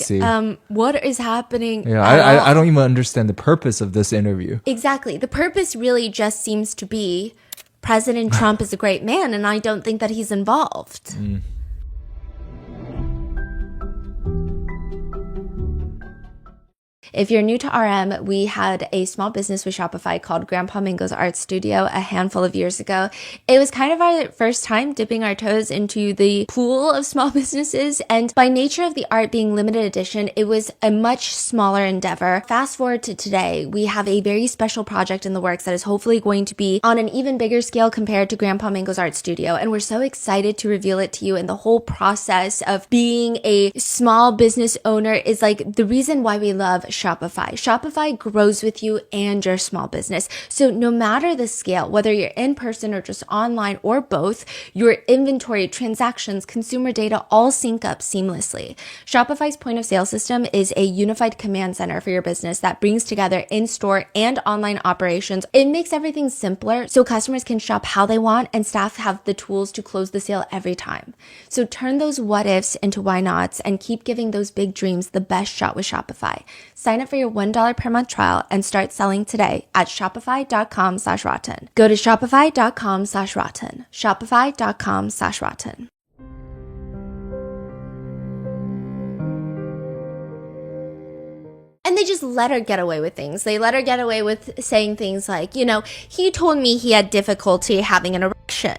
what is happening? Yeah, I don't even understand the purpose of this interview. Exactly. The purpose really just seems to be... President Trump is a great man, and I don't think that he's involved. If you're new to RM, we had a small business with Shopify called Grandpa Mingo's Art Studio a handful of years ago. It was kind of our first time dipping our toes into the pool of small businesses, and by nature of the art being limited edition, it was a much smaller endeavor. Fast forward to today, we have a very special project in the works that is hopefully going to be on an even bigger scale compared to Grandpa Mingo's Art Studio, and we're so excited to reveal it to you. And the whole process of being a small business owner is like the reason why we love Shopify. Shopify grows with you and your small business. So no matter the scale, whether you're in person or just online or both, your inventory, transactions, consumer data all sync up seamlessly. Shopify's point of sale system is a unified command center for your business that brings together in-store and online operations. It makes everything simpler so customers can shop how they want and staff have the tools to close the sale every time. So turn those what ifs into why nots and keep giving those big dreams the best shot with Shopify. Sign up for your $1 per month trial and start selling today at shopify.com/rotten. Go to shopify.com/rotten. Shopify.com/rotten. And they just let her get away with things. They let her get away with saying things like, he told me he had difficulty having an erection.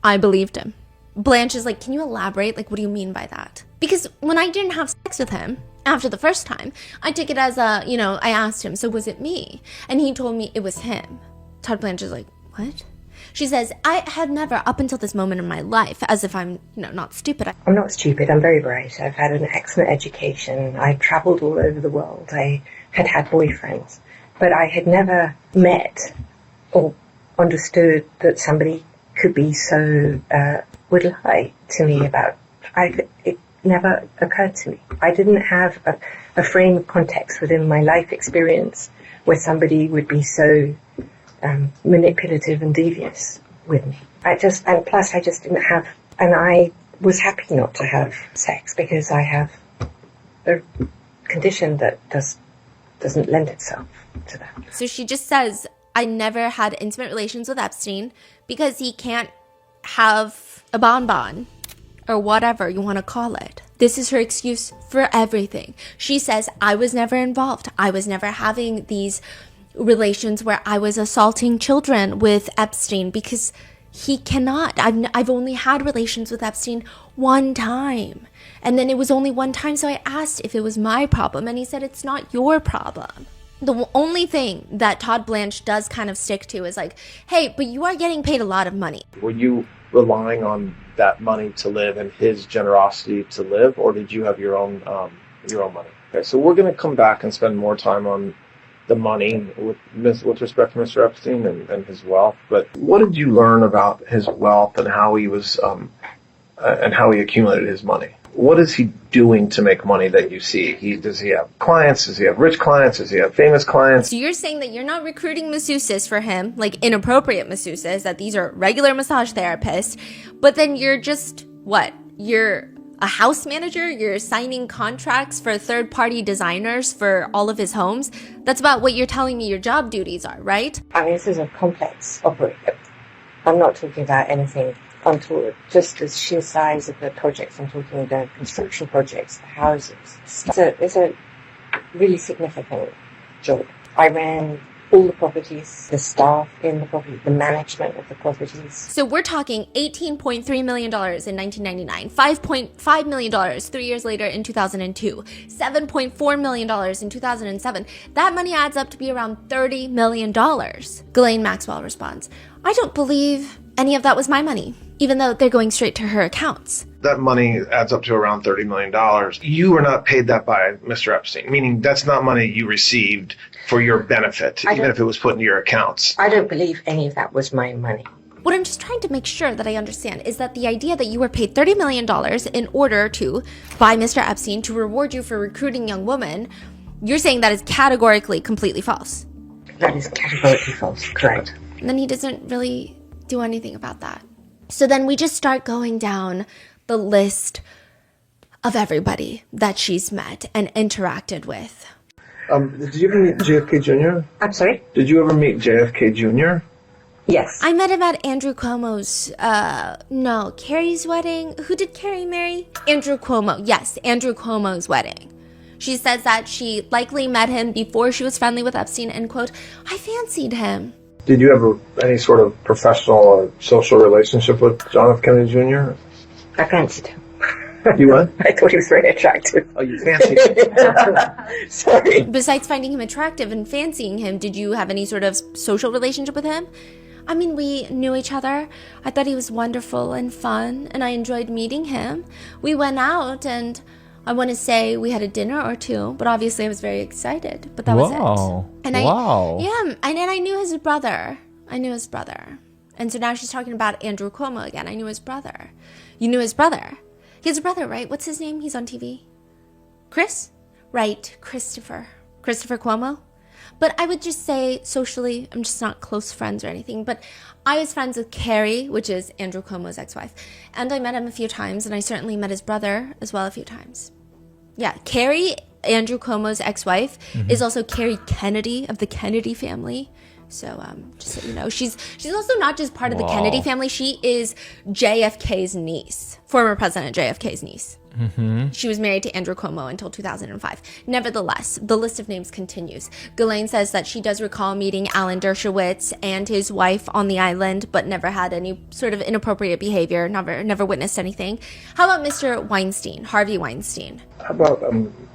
I believed him. Blanche is like, can you elaborate? Like, what do you mean by that? Because when I didn't have sex with him after the first time, I took it as I asked him, so was it me? And he told me it was him. Todd Blanche is like, what? She says, I had never, up until this moment in my life, as if I'm, not stupid. I'm not stupid. I'm very bright. I've had an excellent education. I've traveled all over the world. I had boyfriends. But I had never met or understood that somebody could be so would lie to me about. It never occurred to me. I didn't have a frame of context within my life experience where somebody would be so manipulative and devious with me. And plus I just didn't have, and I was happy not to have sex because I have a condition that doesn't lend itself to that. So she just says, I never had intimate relations with Epstein because he can't have a bonbon or whatever you want to call it. This is her excuse for everything. She says, I was never involved. I was never having these relations where I was assaulting children with Epstein because he cannot. I've only had relations with Epstein one time. And then it was only one time, so I asked if it was my problem, and he said, it's not your problem. The only thing that Todd Blanche does kind of stick to is like, hey, but you are getting paid a lot of money. Were you relying on that money to live and his generosity to live, or did you have your own money? Okay, so we're going to come back and spend more time on the money with respect to Mr. Epstein and his wealth. But what did you learn about his wealth and how he was and how he accumulated his money? What is he doing to make money that you see? Does he have clients? Does he have rich clients? Does he have famous clients? So you're saying that you're not recruiting masseuses for him, like inappropriate masseuses, that these are regular massage therapists, but then you're just, what? You're a house manager? You're signing contracts for third-party designers for all of his homes? That's about what you're telling me your job duties are, right? I mean, this is a complex operation. I'm not talking about anything untoward, just the sheer size of the projects. I'm talking about construction projects, the houses. It's a really significant job. I ran all the properties, the staff in the property, the management of the properties. So we're talking $18.3 million in 1999, $5.5 million 3 years later in 2002, $7.4 million in 2007. That money adds up to be around $30 million. Ghislaine Maxwell responds, I don't believe any of that was my money, even though they're going straight to her accounts. That money adds up to around $30 million. You were not paid that by Mr. Epstein, meaning that's not money you received for your benefit, even if it was put into your accounts. I don't believe any of that was my money. What I'm just trying to make sure that I understand is that the idea that you were paid $30 million in order to, by Mr. Epstein, to reward you for recruiting young women, you're saying that is categorically completely false. That is categorically false, correct. And then he doesn't really do anything about that. So then we just start going down the list of everybody that she's met and interacted with. Did you ever meet JFK Jr.? I'm sorry? Did you ever meet JFK Jr.? Yes. I met him at Andrew Cuomo's, Carrie's wedding. Who did Carrie marry? Andrew Cuomo. Yes, Andrew Cuomo's wedding. She says that she likely met him before she was friendly with Epstein, and quote, I fancied him. Did you have any sort of professional or social relationship with John F. Kennedy Jr.? I fancied him. You what? I thought he was very attractive. Oh, you fancied him. Sorry. Besides finding him attractive and fancying him, did you have any sort of social relationship with him? I mean, we knew each other. I thought he was wonderful and fun, and I enjoyed meeting him. We went out, and I want to say we had a dinner or two, but obviously I was very excited. But that was it. And I knew his brother. And so now she's talking about Andrew Cuomo again. I knew his brother. You knew his brother. He has a brother, right? What's his name? He's on TV. Chris? Right, Christopher Cuomo. But I would just say socially, I'm just not close friends or anything, but I was friends with Carrie, which is Andrew Cuomo's ex-wife, and I met him a few times, and I certainly met his brother as well a few times. Yeah, Carrie, Andrew Cuomo's ex-wife, is also Carrie Kennedy of the Kennedy family. So just so you know, she's also not just part of the Kennedy family. She is JFK's niece, former President JFK's niece. She was married to Andrew Cuomo until 2005. Nevertheless, the list of names continues. Ghislaine says that she does recall meeting Alan Dershowitz and his wife on the island, but never had any sort of inappropriate behavior, never witnessed anything. How about Mr. Weinstein, Harvey Weinstein? How about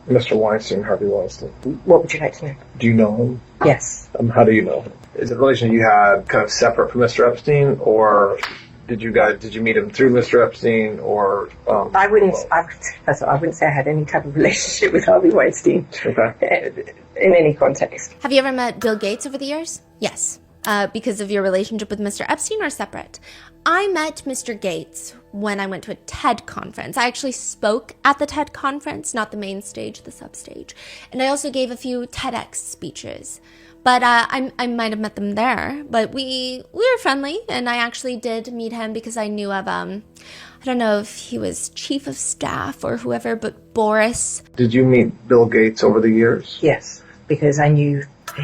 Mr. Weinstein, Harvey Weinstein? What would you like to know? Do you know him? Yes. How do you know him? Is it a relation you had kind of separate from Mr. Epstein, or did you meet him through Mr. Epstein, or? I wouldn't say I had any type of relationship with Harvey Weinstein. Okay. In any context. Have you ever met Bill Gates over the years? Yes. Because of your relationship with Mr. Epstein, or separate? I met Mr. Gates when I went to a TED conference. I actually spoke at the TED conference, not the main stage, the substage. And I also gave a few TEDx speeches. But I might have met them there. But we were friendly, and I actually did meet him because I knew of, I don't know if he was chief of staff or whoever, but Boris. Did you meet Bill Gates over the years? Yes, because I knew I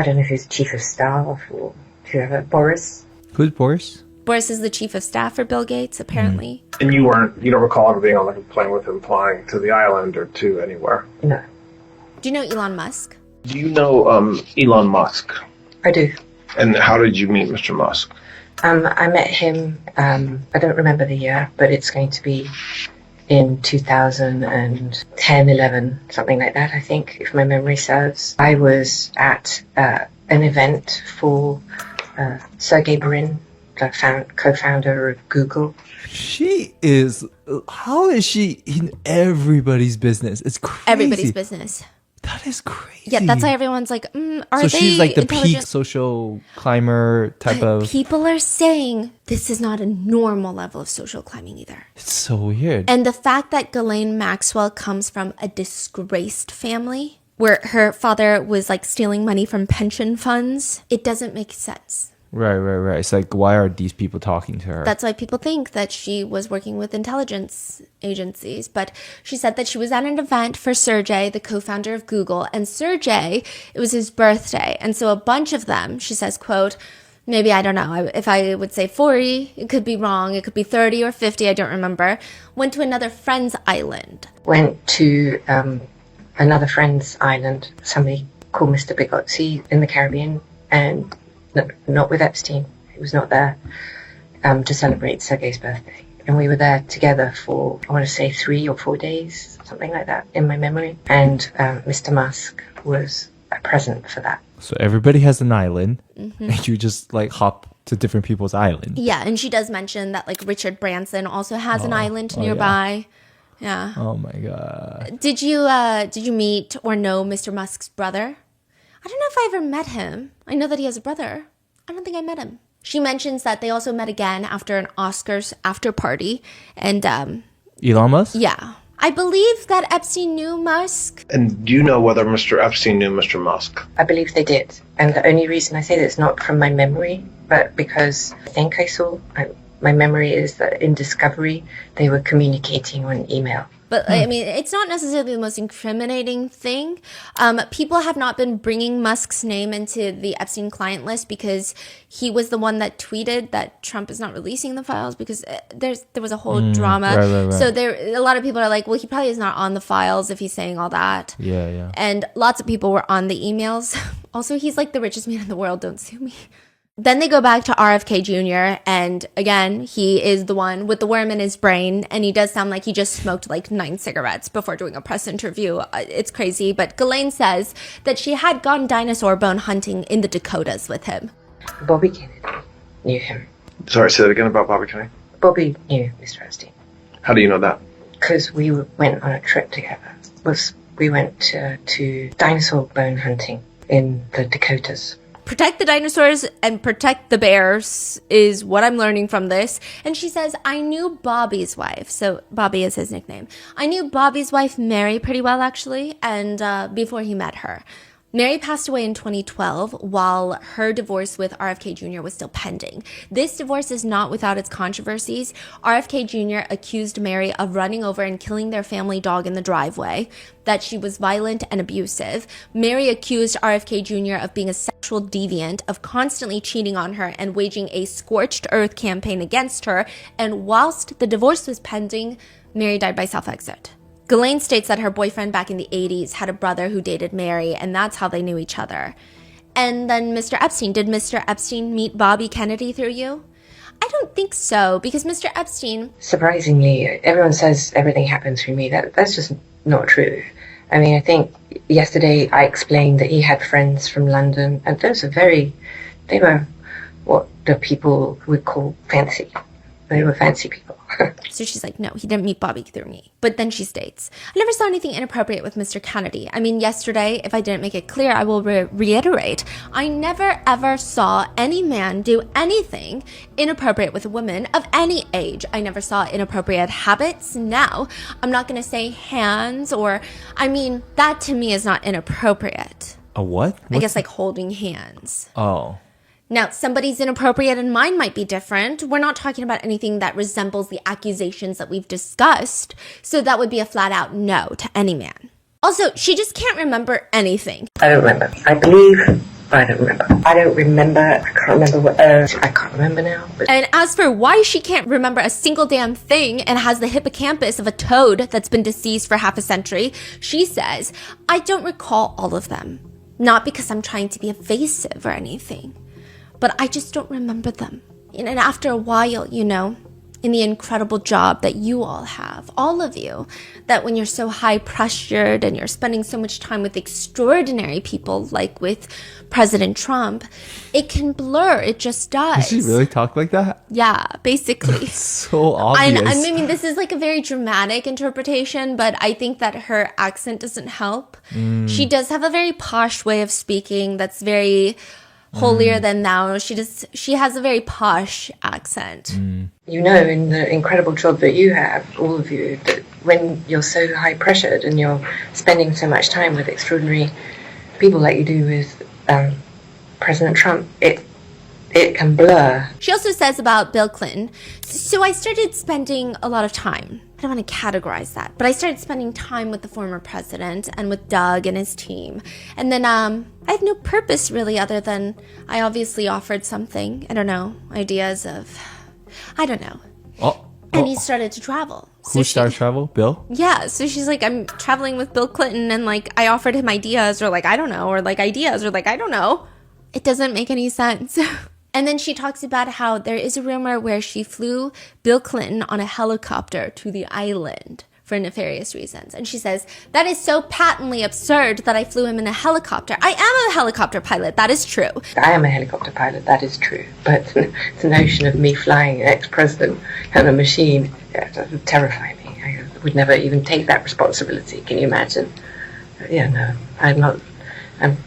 don't know if he was chief of staff or whoever, Boris. Who's Boris? Boris is the chief of staff for Bill Gates, apparently. And you don't recall ever being on a plane with him flying to the island or to anywhere? No. Do you know Elon Musk? Do you know Elon Musk? I do. And how did you meet Mr. Musk? I met him, I don't remember the year, but it's going to be in 2010, 11, something like that, I think, if my memory serves. I was at an event for Sergey Brin, the co-founder of Google. How is she in everybody's business? It's crazy. Everybody's business. That is crazy. Yeah, that's why everyone's like, are they So she's like the intelligent? peak social climber type of... People are saying this is not a normal level of social climbing either. It's so weird. And the fact that Ghislaine Maxwell comes from a disgraced family, where her father was like stealing money from pension funds, it doesn't make sense. Right. It's like, why are these people talking to her? That's why people think that she was working with intelligence agencies. But she said that she was at an event for Sergey, the co-founder of Google. And Sergey, it was his birthday. And so a bunch of them, she says, quote, maybe, I don't know, if I would say 40, it could be wrong. It could be 30 or 50, I don't remember. Went to another friend's island. Went to another friend's island, somebody called Mr. Bigotzi in the Caribbean, and not with Epstein. He was not there to celebrate Sergey's birthday. And we were there together for, I want to say, 3 or 4 days, something like that, in my memory. And Mr. Musk was a present for that. So everybody has an island, and you just like hop to different people's island. Yeah, and she does mention that like Richard Branson also has an island nearby. Yeah. Oh my God. Did you meet or know Mr. Musk's brother? I don't know if I ever met him. I know that he has a brother. I don't think I met him. She mentions that they also met again after an Oscars after party. And Elon Musk? Yeah. I believe that Epstein knew Musk. And do you know whether Mr. Epstein knew Mr. Musk? I believe they did. And the only reason I say that is not from my memory, but because I think my memory is that in Discovery, they were communicating on email. But I mean, it's not necessarily the most incriminating thing. People have not been bringing Musk's name into the Epstein client list because he was the one that tweeted that Trump is not releasing the files because there was a whole drama. Right. So a lot of people are like, well, he probably is not on the files if he's saying all that. Yeah. And lots of people were on the emails. Also, he's like the richest man in the world. Don't sue me. Then they go back to RFK Jr. And again, he is the one with the worm in his brain. And he does sound like he just smoked like 9 cigarettes before doing a press interview. It's crazy. But Ghislaine says that she had gone dinosaur bone hunting in the Dakotas with him. Bobby Kennedy knew him. Sorry, say that again about Bobby Kennedy. Bobby knew Mr. Epstein. How do you know that? Because we went on a trip together. We went to dinosaur bone hunting in the Dakotas. Protect the dinosaurs and protect the bears is what I'm learning from this. And she says, I knew Bobby's wife. So Bobby is his nickname. I knew Bobby's wife, Mary, pretty well, actually. And before he met her. Mary passed away in 2012 while her divorce with RFK Jr. was still pending. This divorce is not without its controversies. RFK Jr. accused Mary of running over and killing their family dog in the driveway, that she was violent and abusive. Mary accused RFK Jr. of being a sexual deviant, of constantly cheating on her and waging a scorched earth campaign against her. And whilst the divorce was pending, Mary died by self-exit. Ghislaine states that her boyfriend back in the 80s had a brother who dated Mary, and that's how they knew each other. And then Mr. Epstein. Did Mr. Epstein meet Bobby Kennedy through you? I don't think so, because Mr. Epstein... Surprisingly, everyone says everything happened through me. That's just not true. I mean, I think yesterday I explained that he had friends from London, and they were what the people would call fancy. They were fancy people. So she's like, no, he didn't meet Bobby through me. But then she states, I never saw anything inappropriate with Mr. Kennedy. I mean, yesterday, if I didn't make it clear, I will reiterate. I never ever saw any man do anything inappropriate with a woman of any age. I never saw inappropriate habits. Now, I'm not going to say hands I mean, that to me is not inappropriate. A what? I guess like holding hands. Oh. Now, somebody's inappropriate and mine might be different. We're not talking about anything that resembles the accusations that we've discussed. So that would be a flat out no to any man. Also, she just can't remember anything. I don't remember. I don't remember. I don't remember. I can't remember what. I can't remember now. But... And as for why she can't remember a single damn thing and has the hippocampus of a toad that's been deceased for half a century, she says, I don't recall all of them. Not because I'm trying to be evasive or anything. But I just don't remember them. And after a while, in the incredible job that you all have, all of you, that when you're so high pressured and you're spending so much time with extraordinary people, like with President Trump, it can blur. It just does. Does she really talk like that? Yeah, basically. It's so obvious. I mean, this is like a very dramatic interpretation, but I think that her accent doesn't help. She does have a very posh way of speaking that's very... holier than thou. She has a very posh accent. You know, in the incredible job that you have, all of you, that when you're so high pressured and you're spending so much time with extraordinary people like you do with President Trump, it can blur. She also says about Bill Clinton, so I started spending a lot of time. I don't want to categorize that, but I started spending time with the former president and with Doug and his team. And then I had no purpose really other than I obviously offered something. I don't know, ideas of, I don't know. And he started to travel. Who started travel? Bill? Yeah, so she's like, I'm traveling with Bill Clinton and like I offered him ideas or like, I don't know, or like ideas or like, I don't know. It doesn't make any sense. And then she talks about how there is a rumor where she flew Bill Clinton on a helicopter to the island for nefarious reasons. And she says, that is so patently absurd that I flew him in a helicopter. I am a helicopter pilot. That is true. I am a helicopter pilot. That is true. But the notion of me flying an ex-president on a machine, that would terrify me. I would never even take that responsibility. Can you imagine? Yeah, no, I'm not.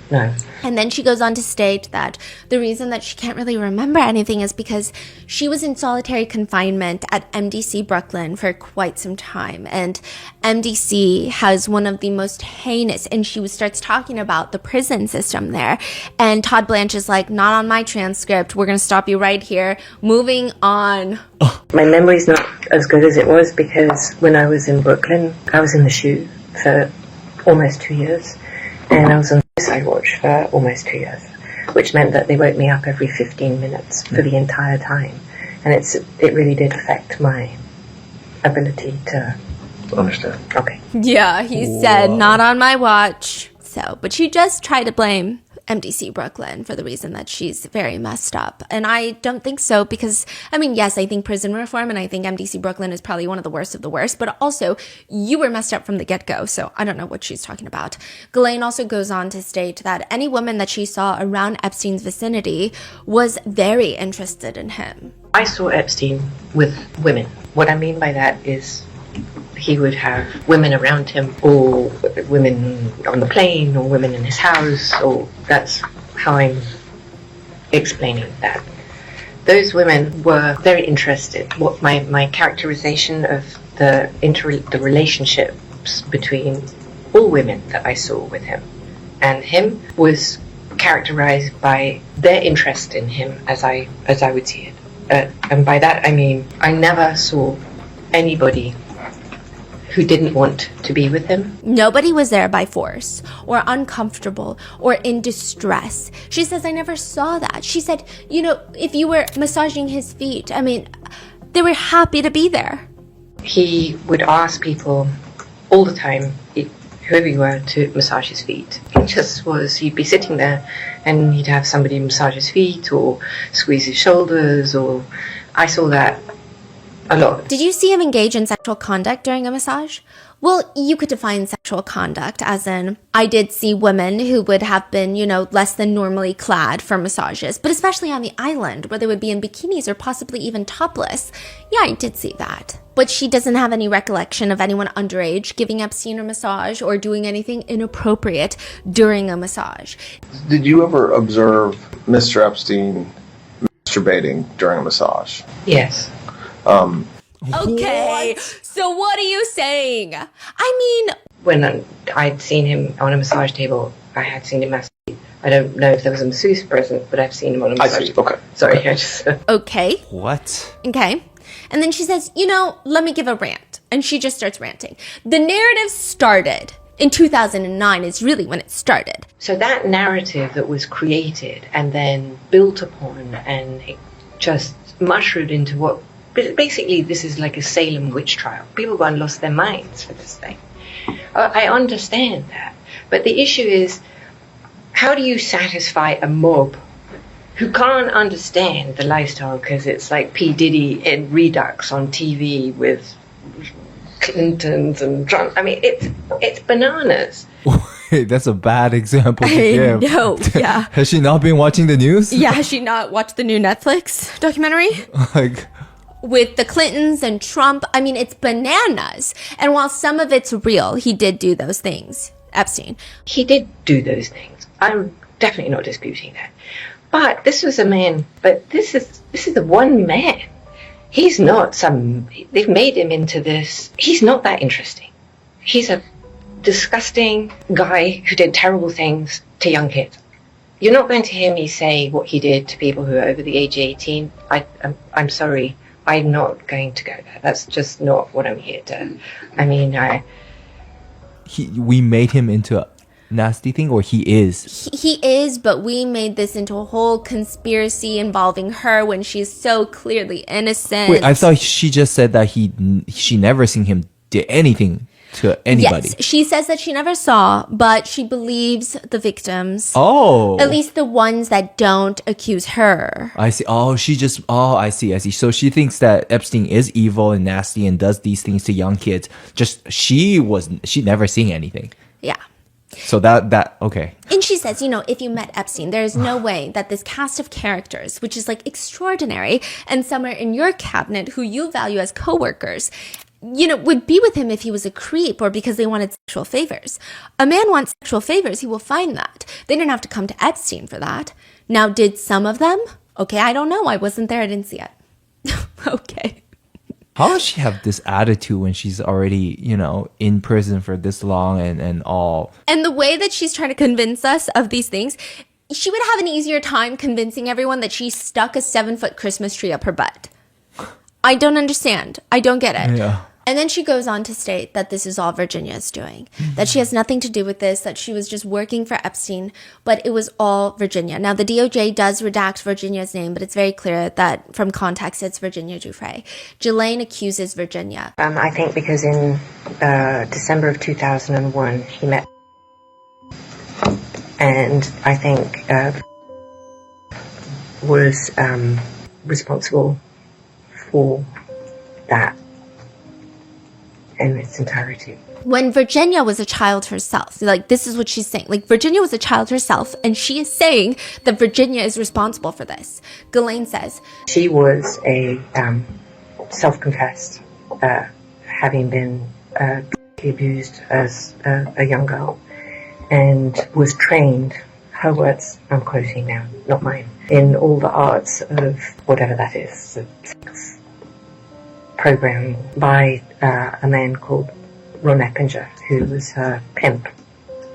No. And then she goes on to state that the reason that she can't really remember anything is because she was in solitary confinement at MDC Brooklyn for quite some time. And MDC has one of the most heinous, and she starts talking about the prison system there. And Todd Blanche is like, not on my transcript. We're going to stop you right here. Moving on. My memory's not as good as it was because when I was in Brooklyn, I was in the SHU for almost 2 years, and I was on suicide watch for almost 2 years, which meant that they woke me up every 15 minutes for the entire time, and it really did affect my ability to Understand. Okay. Yeah, he said, not on my watch. So, but she just tried to blame MDC Brooklyn for the reason that she's very messed up. And I don't think so because, I mean, yes, I think prison reform and I think MDC Brooklyn is probably one of the worst of the worst, but also you were messed up from the get-go. So I don't know what she's talking about. Ghislaine also goes on to state that any woman that she saw around Epstein's vicinity was very interested in him. I saw Epstein with women. What I mean by that is he would have women around him, or women on the plane, or women in his house, or that's how I'm explaining that. Those women were very interested. What my characterization of the relationships between all women that I saw with him and him was characterized by their interest in him as I would see it. And by that I mean I never saw anybody who didn't want to be with him. Nobody was there by force or uncomfortable or in distress. She says, I never saw that. She said, you know, if you were massaging his feet, I mean, they were happy to be there. He would ask people all the time, whoever you were, to massage his feet. He'd be sitting there and he'd have somebody massage his feet or squeeze his shoulders, or I saw that a lot. Did you see him engage in sexual conduct during a massage? Well, you could define sexual conduct as in, I did see women who would have been, you know, less than normally clad for massages, but especially on the island where they would be in bikinis or possibly even topless. Yeah, I did see that. But she doesn't have any recollection of anyone underage giving Epstein a massage or doing anything inappropriate during a massage. Did you ever observe Mr. Epstein masturbating during a massage? Yes. Okay, so what are you saying? I mean, when I'd seen him on a massage table, I had seen him masturbate. I don't know if there was a masseuse present, but I've seen him on a massage table. Okay. Sorry, I just... Okay. What? Okay. And then she says, you know, let me give a rant. And she just starts ranting. The narrative started in 2009 is really when it started. So that narrative that was created and then built upon and it just mushroomed into what... Basically, this is like a Salem witch trial. People gone lost their minds for this thing. I understand that. But the issue is, how do you satisfy a mob who can't understand the lifestyle because it's like P. Diddy in Redux on TV with Clintons and Trump? I mean, it's bananas. Wait, that's a bad example to give. No, yeah. Has she not been watching the news? Yeah, has she not watched the new Netflix documentary? Like... With the Clintons and Trump, I mean, it's bananas. And while some of it's real, he did do those things, Epstein. He did do those things. I'm definitely not disputing that. But this was a man, but this is the one man. He's not they've made him into this. He's not that interesting. He's a disgusting guy who did terrible things to young kids. You're not going to hear me say what he did to people who are over the age of 18. I'm sorry. I'm not going to go there. That's just not what I'm here to. I mean, we made him into a nasty thing, or he is? He is, but we made this into a whole conspiracy involving her when she's so clearly innocent. Wait, I thought she just said that she never seen him do anything to anybody. Yes, she says that she never saw, but she believes the victims. Oh. At least the ones that don't accuse her. I see. Oh, I see. So she thinks that Epstein is evil and nasty and does these things to young kids. Just, she never seen anything. Yeah. So that, okay. And she says, you know, if you met Epstein, there is no way that this cast of characters, which is like extraordinary, and somewhere in your cabinet who you value as coworkers, you know, would be with him if he was a creep or because they wanted sexual favors. A man wants sexual favors, he will find that. They didn't have to come to Epstein for that. Now, did some of them? Okay, I don't know. I wasn't there. I didn't see it. Okay. How does she have this attitude when she's already, you know, in prison for this long and all? And the way that she's trying to convince us of these things, she would have an easier time convincing everyone that she stuck a 7-foot Christmas tree up her butt. I don't understand. I don't get it. Yeah. And then she goes on to state that this is all Virginia's doing, that she has nothing to do with this, that she was just working for Epstein, but it was all Virginia. Now, the DOJ does redact Virginia's name, but it's very clear that from context, it's Virginia Giuffre. Ghislaine accuses Virginia. I think because in December of 2001, he met, and I think was responsible for that in its entirety. When Virginia was a child herself, like this is what she's saying. Like Virginia was a child herself, and she is saying that Virginia is responsible for this. Ghislaine says she was a self-confessed, having been abused as a young girl, and was trained. Her words, I'm quoting now, not mine, in all the arts of whatever that is, sex programming by a man called Ron Eppinger, who was her pimp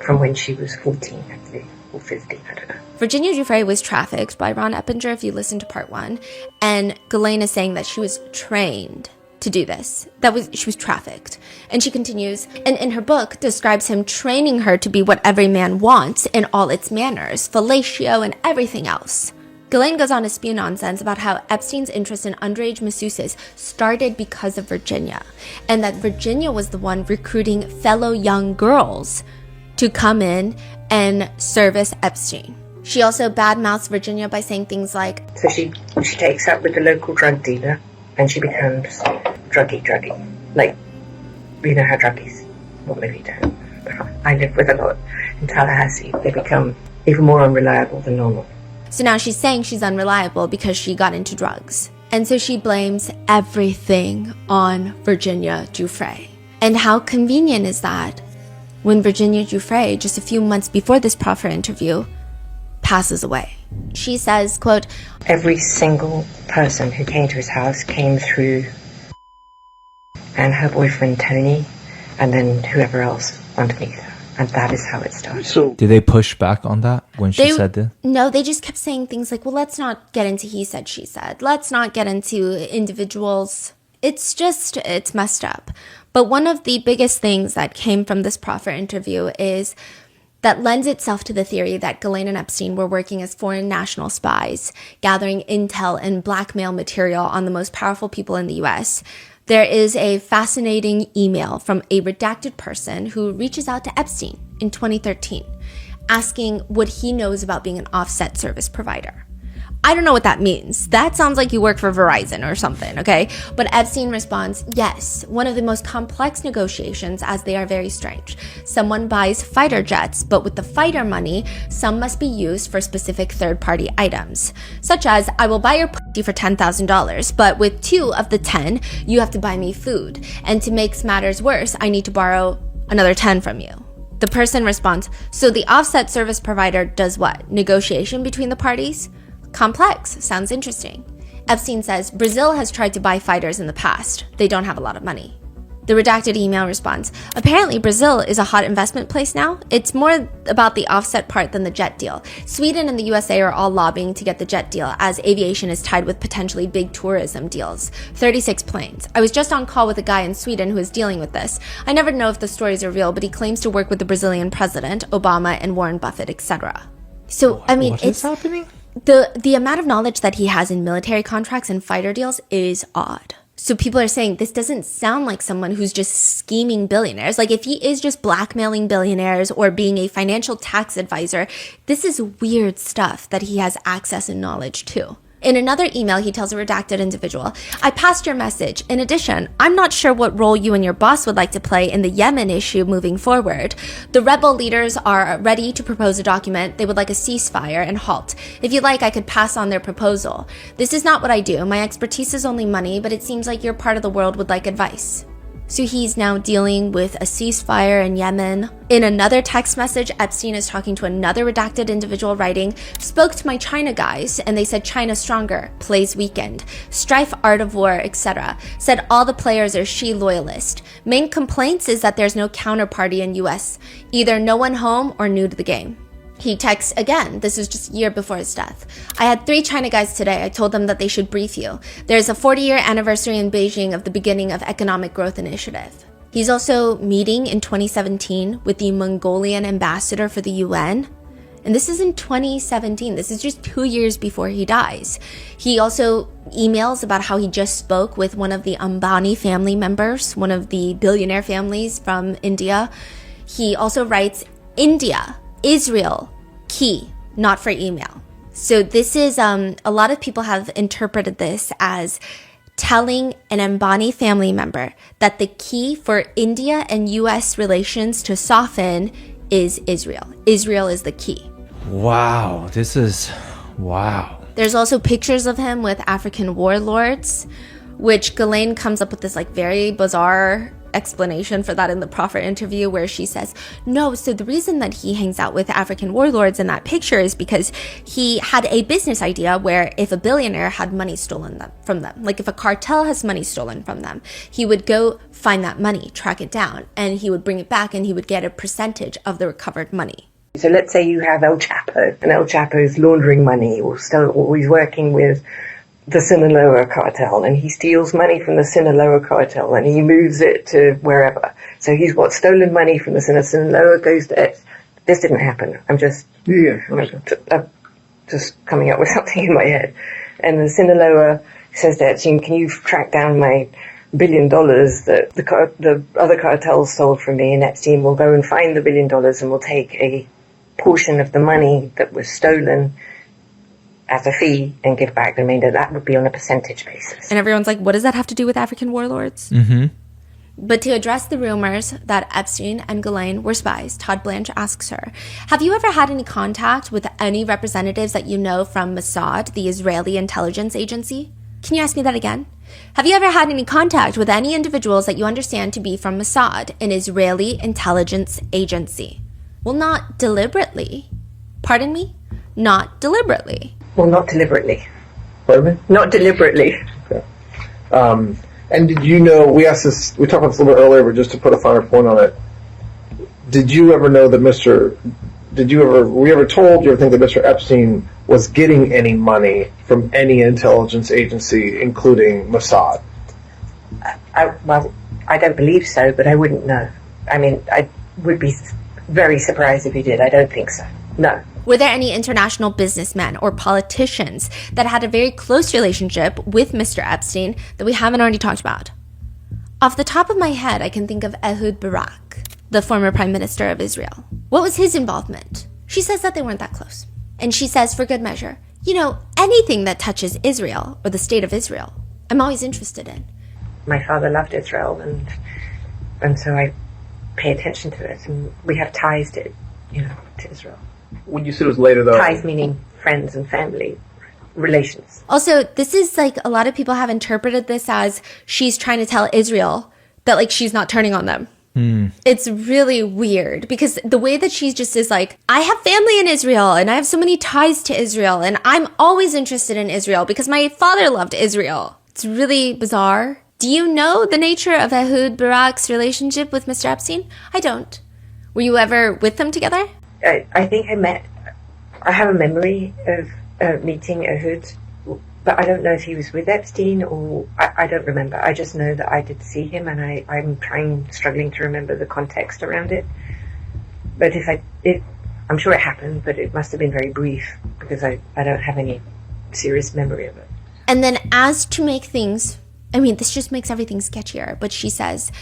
from when she was 14, I believe, or 15, I don't know. Virginia Giuffre was trafficked by Ron Eppinger, if you listen to part 1, and Ghislaine is saying that she was trained to do this. She was trafficked. And she continues, and in her book describes him training her to be what every man wants in all its manners, fellatio and everything else. Ghislaine goes on to spew nonsense about how Epstein's interest in underage masseuses started because of Virginia, and that Virginia was the one recruiting fellow young girls to come in and service Epstein. She also badmouths Virginia by saying things like, so she takes up with the local drug dealer, and she becomes druggy. Like, you know how druggies, well maybe you don't, but I live with a lot in Tallahassee. They become even more unreliable than normal. So now she's saying she's unreliable because she got into drugs. And so she blames everything on Virginia Giuffre. And how convenient is that when Virginia Giuffre, just a few months before this proffer interview, passes away? She says, quote, every single person who came to his house came through, and her boyfriend Tony, and then whoever else underneath her. And that is how it started. So, did they push back on that when she said this? No, they just kept saying things like, well, let's not get into he said, she said. Let's not get into individuals. It's messed up. But one of the biggest things that came from this proffer interview is that lends itself to the theory that Ghislaine and Epstein were working as foreign national spies, gathering intel and blackmail material on the most powerful people in the US. There is a fascinating email from a redacted person who reaches out to Epstein in 2013, asking what he knows about being an offset service provider. I don't know what that means. That sounds like you work for Verizon or something, okay? But Epstein responds, yes, one of the most complex negotiations, as they are very strange. Someone buys fighter jets, but with the fighter money, some must be used for specific third-party items, such as, I will buy your pussy for $10,000, but with 2 of the 10, you have to buy me food. And to make matters worse, I need to borrow another 10 from you. The person responds, so the offset service provider does what? Negotiation between the parties? Complex. Sounds interesting. Epstein says, Brazil has tried to buy fighters in the past. They don't have a lot of money. The redacted email responds, apparently Brazil is a hot investment place now. It's more about the offset part than the jet deal. Sweden and the USA are all lobbying to get the jet deal, as aviation is tied with potentially big tourism deals. 36 planes. I was just on call with a guy in Sweden who is dealing with this. I never know if the stories are real, but he claims to work with the Brazilian president, Obama, and Warren Buffett, etc. So, I mean, what is happening? The amount of knowledge that he has in military contracts and fighter deals is odd. So people are saying this doesn't sound like someone who's just scheming billionaires. Like if he is just blackmailing billionaires or being a financial tax advisor, this is weird stuff that he has access and knowledge to. In another email, he tells a redacted individual, I passed your message. In addition, I'm not sure what role you and your boss would like to play in the Yemen issue moving forward. The rebel leaders are ready to propose a document. They would like a ceasefire and halt. If you like, I could pass on their proposal. This is not what I do. My expertise is only money, but it seems like your part of the world would like advice. So he's now dealing with a ceasefire in Yemen. In another text message, Epstein is talking to another redacted individual writing, spoke to my China guys, and they said China stronger, plays weakened, strife art of war, etc. Said all the players are Xi loyalist. Main complaints is that there's no counterparty in US, either no one home or new to the game. He texts again. This was just a year before his death. I had 3 China guys today. I told them that they should brief you. There's a 40-year anniversary in Beijing of the beginning of Economic Growth Initiative. He's also meeting in 2017 with the Mongolian ambassador for the UN. And this is in 2017. This is just 2 years before he dies. He also emails about how he just spoke with one of the Ambani family members, one of the billionaire families from India. He also writes, India, Israel, key, not for email. So this is, a lot of people have interpreted this as telling an Ambani family member that the key for India and US relations to soften is Israel. Israel is the key. Wow, wow. There's also pictures of him with African warlords, which Ghislaine comes up with this like very bizarre explanation for that in the Proffer interview, where she says, no, so the reason that he hangs out with African warlords in that picture is because he had a business idea where if a billionaire had money stolen from them, like if a cartel has money stolen from them, he would go find that money, track it down, and he would bring it back and he would get a percentage of the recovered money. So let's say you have El Chapo, and El Chapo's laundering money, or he's working with the Sinaloa cartel, and he steals money from the Sinaloa cartel and he moves it to wherever. So he's got stolen money from the Sinaloa, goes to this didn't happen. I'm just just coming up with something in my head. And the Sinaloa says to Epstein, can you track down my $1 billion that the other cartels sold from me? And Epstein will go and find the $1 billion and will take a portion of the money that was stolen as a fee and give back the remainder. That would be on a percentage basis. And everyone's like, what does that have to do with African warlords? Mm-hmm. But to address the rumors that Epstein and Ghislaine were spies, Todd Blanche asks her, have you ever had any contact with any representatives that you know from Mossad, the Israeli intelligence agency? Can you ask me that again? Have you ever had any contact with any individuals that you understand to be from Mossad, an Israeli intelligence agency? Well, not deliberately. Pardon me? Not deliberately. Well, not deliberately. Pardon me? Not deliberately. Okay. And did you know, we talked about this a little bit earlier, but just to put a finer point on it, did you ever know that were you ever told, you ever think that Mr. Epstein was getting any money from any intelligence agency, including Mossad? I don't believe so, but I wouldn't know. I mean, I would be very surprised if he did. I don't think so. No. Were there any international businessmen or politicians that had a very close relationship with Mr. Epstein that we haven't already talked about? Off the top of my head, I can think of Ehud Barak, the former prime minister of Israel. What was his involvement? She says that they weren't that close. And she says, for good measure, anything that touches Israel or the state of Israel, I'm always interested in. My father loved Israel, and so I pay attention to it, and we have ties to Israel. When you said it was later, though... Ties meaning friends and family relations. Also, this is like, a lot of people have interpreted this as she's trying to tell Israel that, like, she's not turning on them. It's really weird because the way that she just is like, I have family in Israel and I have so many ties to Israel and I'm always interested in Israel because my father loved Israel. It's really bizarre. Do you know the nature of Ehud Barak's relationship with Mr. Epstein? I don't. Were you ever with them together? I think I have a memory of meeting Ehud, but I don't know if he was with Epstein or, I don't remember. I just know that I did see him, and I'm struggling to remember the context around it. But I'm sure it happened, but it must have been very brief because I don't have any serious memory of it. And then as to make things, this just makes everything sketchier, but she says,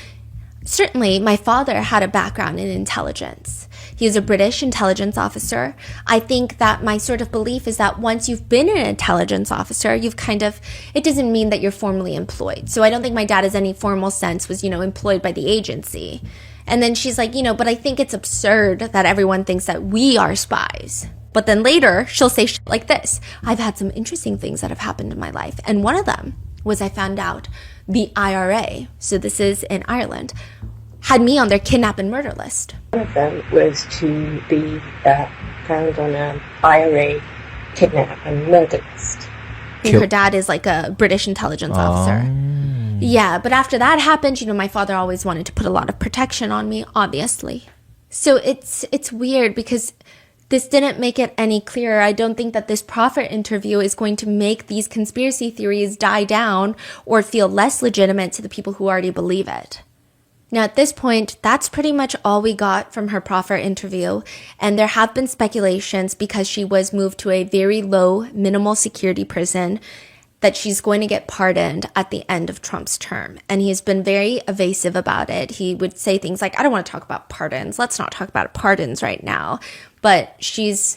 certainly my father had a background in intelligence. He is a British intelligence officer. I think that my sort of belief is that once you've been an intelligence officer, it doesn't mean that you're formally employed. So I don't think my dad, in any formal sense, was, employed by the agency. And then she's like, but I think it's absurd that everyone thinks that we are spies. But then later, she'll say shit like this. I've had some interesting things that have happened in my life. And one of them was I found out the IRA, so this is in Ireland, had me on their kidnap and murder list. One of them was to be found on an IRA kidnap and murder list. Her dad is like a British intelligence officer. Yeah, but after that happened, my father always wanted to put a lot of protection on me, obviously. So it's weird because This didn't make it any clearer. I don't think that this proffer interview is going to make these conspiracy theories die down or feel less legitimate to the people who already believe it. Now, at this point, that's pretty much all we got from her proffer interview, and there have been speculations because she was moved to a very low, minimal security prison that she's going to get pardoned at the end of Trump's term. And he's been very evasive about it. He would say things like, I don't want to talk about pardons. Let's not talk about pardons right now. But she's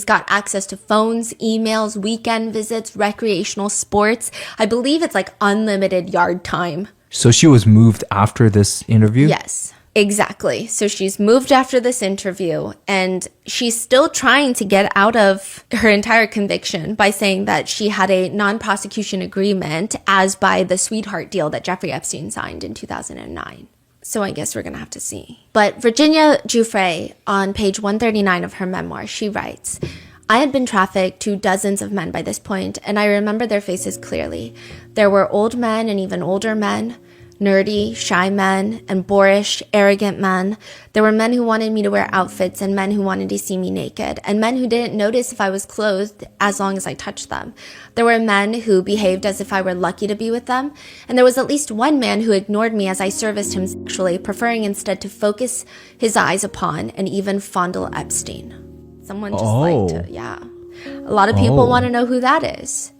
got access to phones, emails, weekend visits, recreational sports. I believe it's like unlimited yard time. So she was moved after this interview? Yes, exactly. So she's moved after this interview, and she's still trying to get out of her entire conviction by saying that she had a non-prosecution agreement as by the sweetheart deal that Jeffrey Epstein signed in 2009. So I guess we're going to have to see. But Virginia Giuffre, on page 139 of her memoir, she writes, I had been trafficked to dozens of men by this point, and I remember their faces clearly. There were old men and even older men, nerdy, shy men, and boorish, arrogant men. There were men who wanted me to wear outfits and men who wanted to see me naked, and men who didn't notice if I was clothed as long as I touched them. There were men who behaved as if I were lucky to be with them, and there was at least one man who ignored me as I serviced him sexually, preferring instead to focus his eyes upon and even fondle Epstein. Someone just like to, yeah. A lot of people want to know who that is.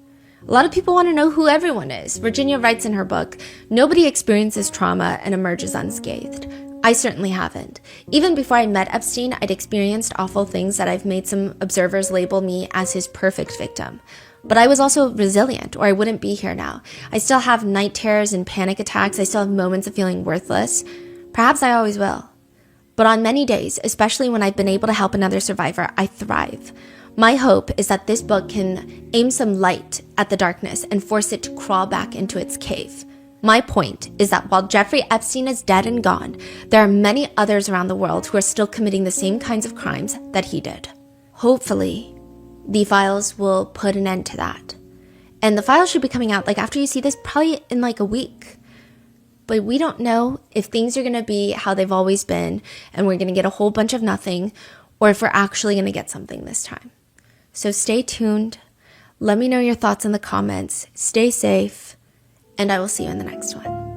A lot of people want to know who everyone is. Virginia writes in her book, nobody experiences trauma and emerges unscathed. I certainly haven't. Even before I met Epstein, I'd experienced awful things that I've made some observers label me as his perfect victim. But I was also resilient, or I wouldn't be here now. I still have night terrors and panic attacks. I still have moments of feeling worthless. Perhaps I always will. But on many days, especially when I've been able to help another survivor, I thrive. My hope is that this book can aim some light at the darkness and force it to crawl back into its cave. My point is that while Jeffrey Epstein is dead and gone, there are many others around the world who are still committing the same kinds of crimes that he did. Hopefully, the files will put an end to that. And the files should be coming out like after you see this, probably in like a week. But we don't know if things are going to be how they've always been and we're going to get a whole bunch of nothing, or if we're actually going to get something this time. So stay tuned. Let me know your thoughts in the comments. Stay safe, and I will see you in the next one.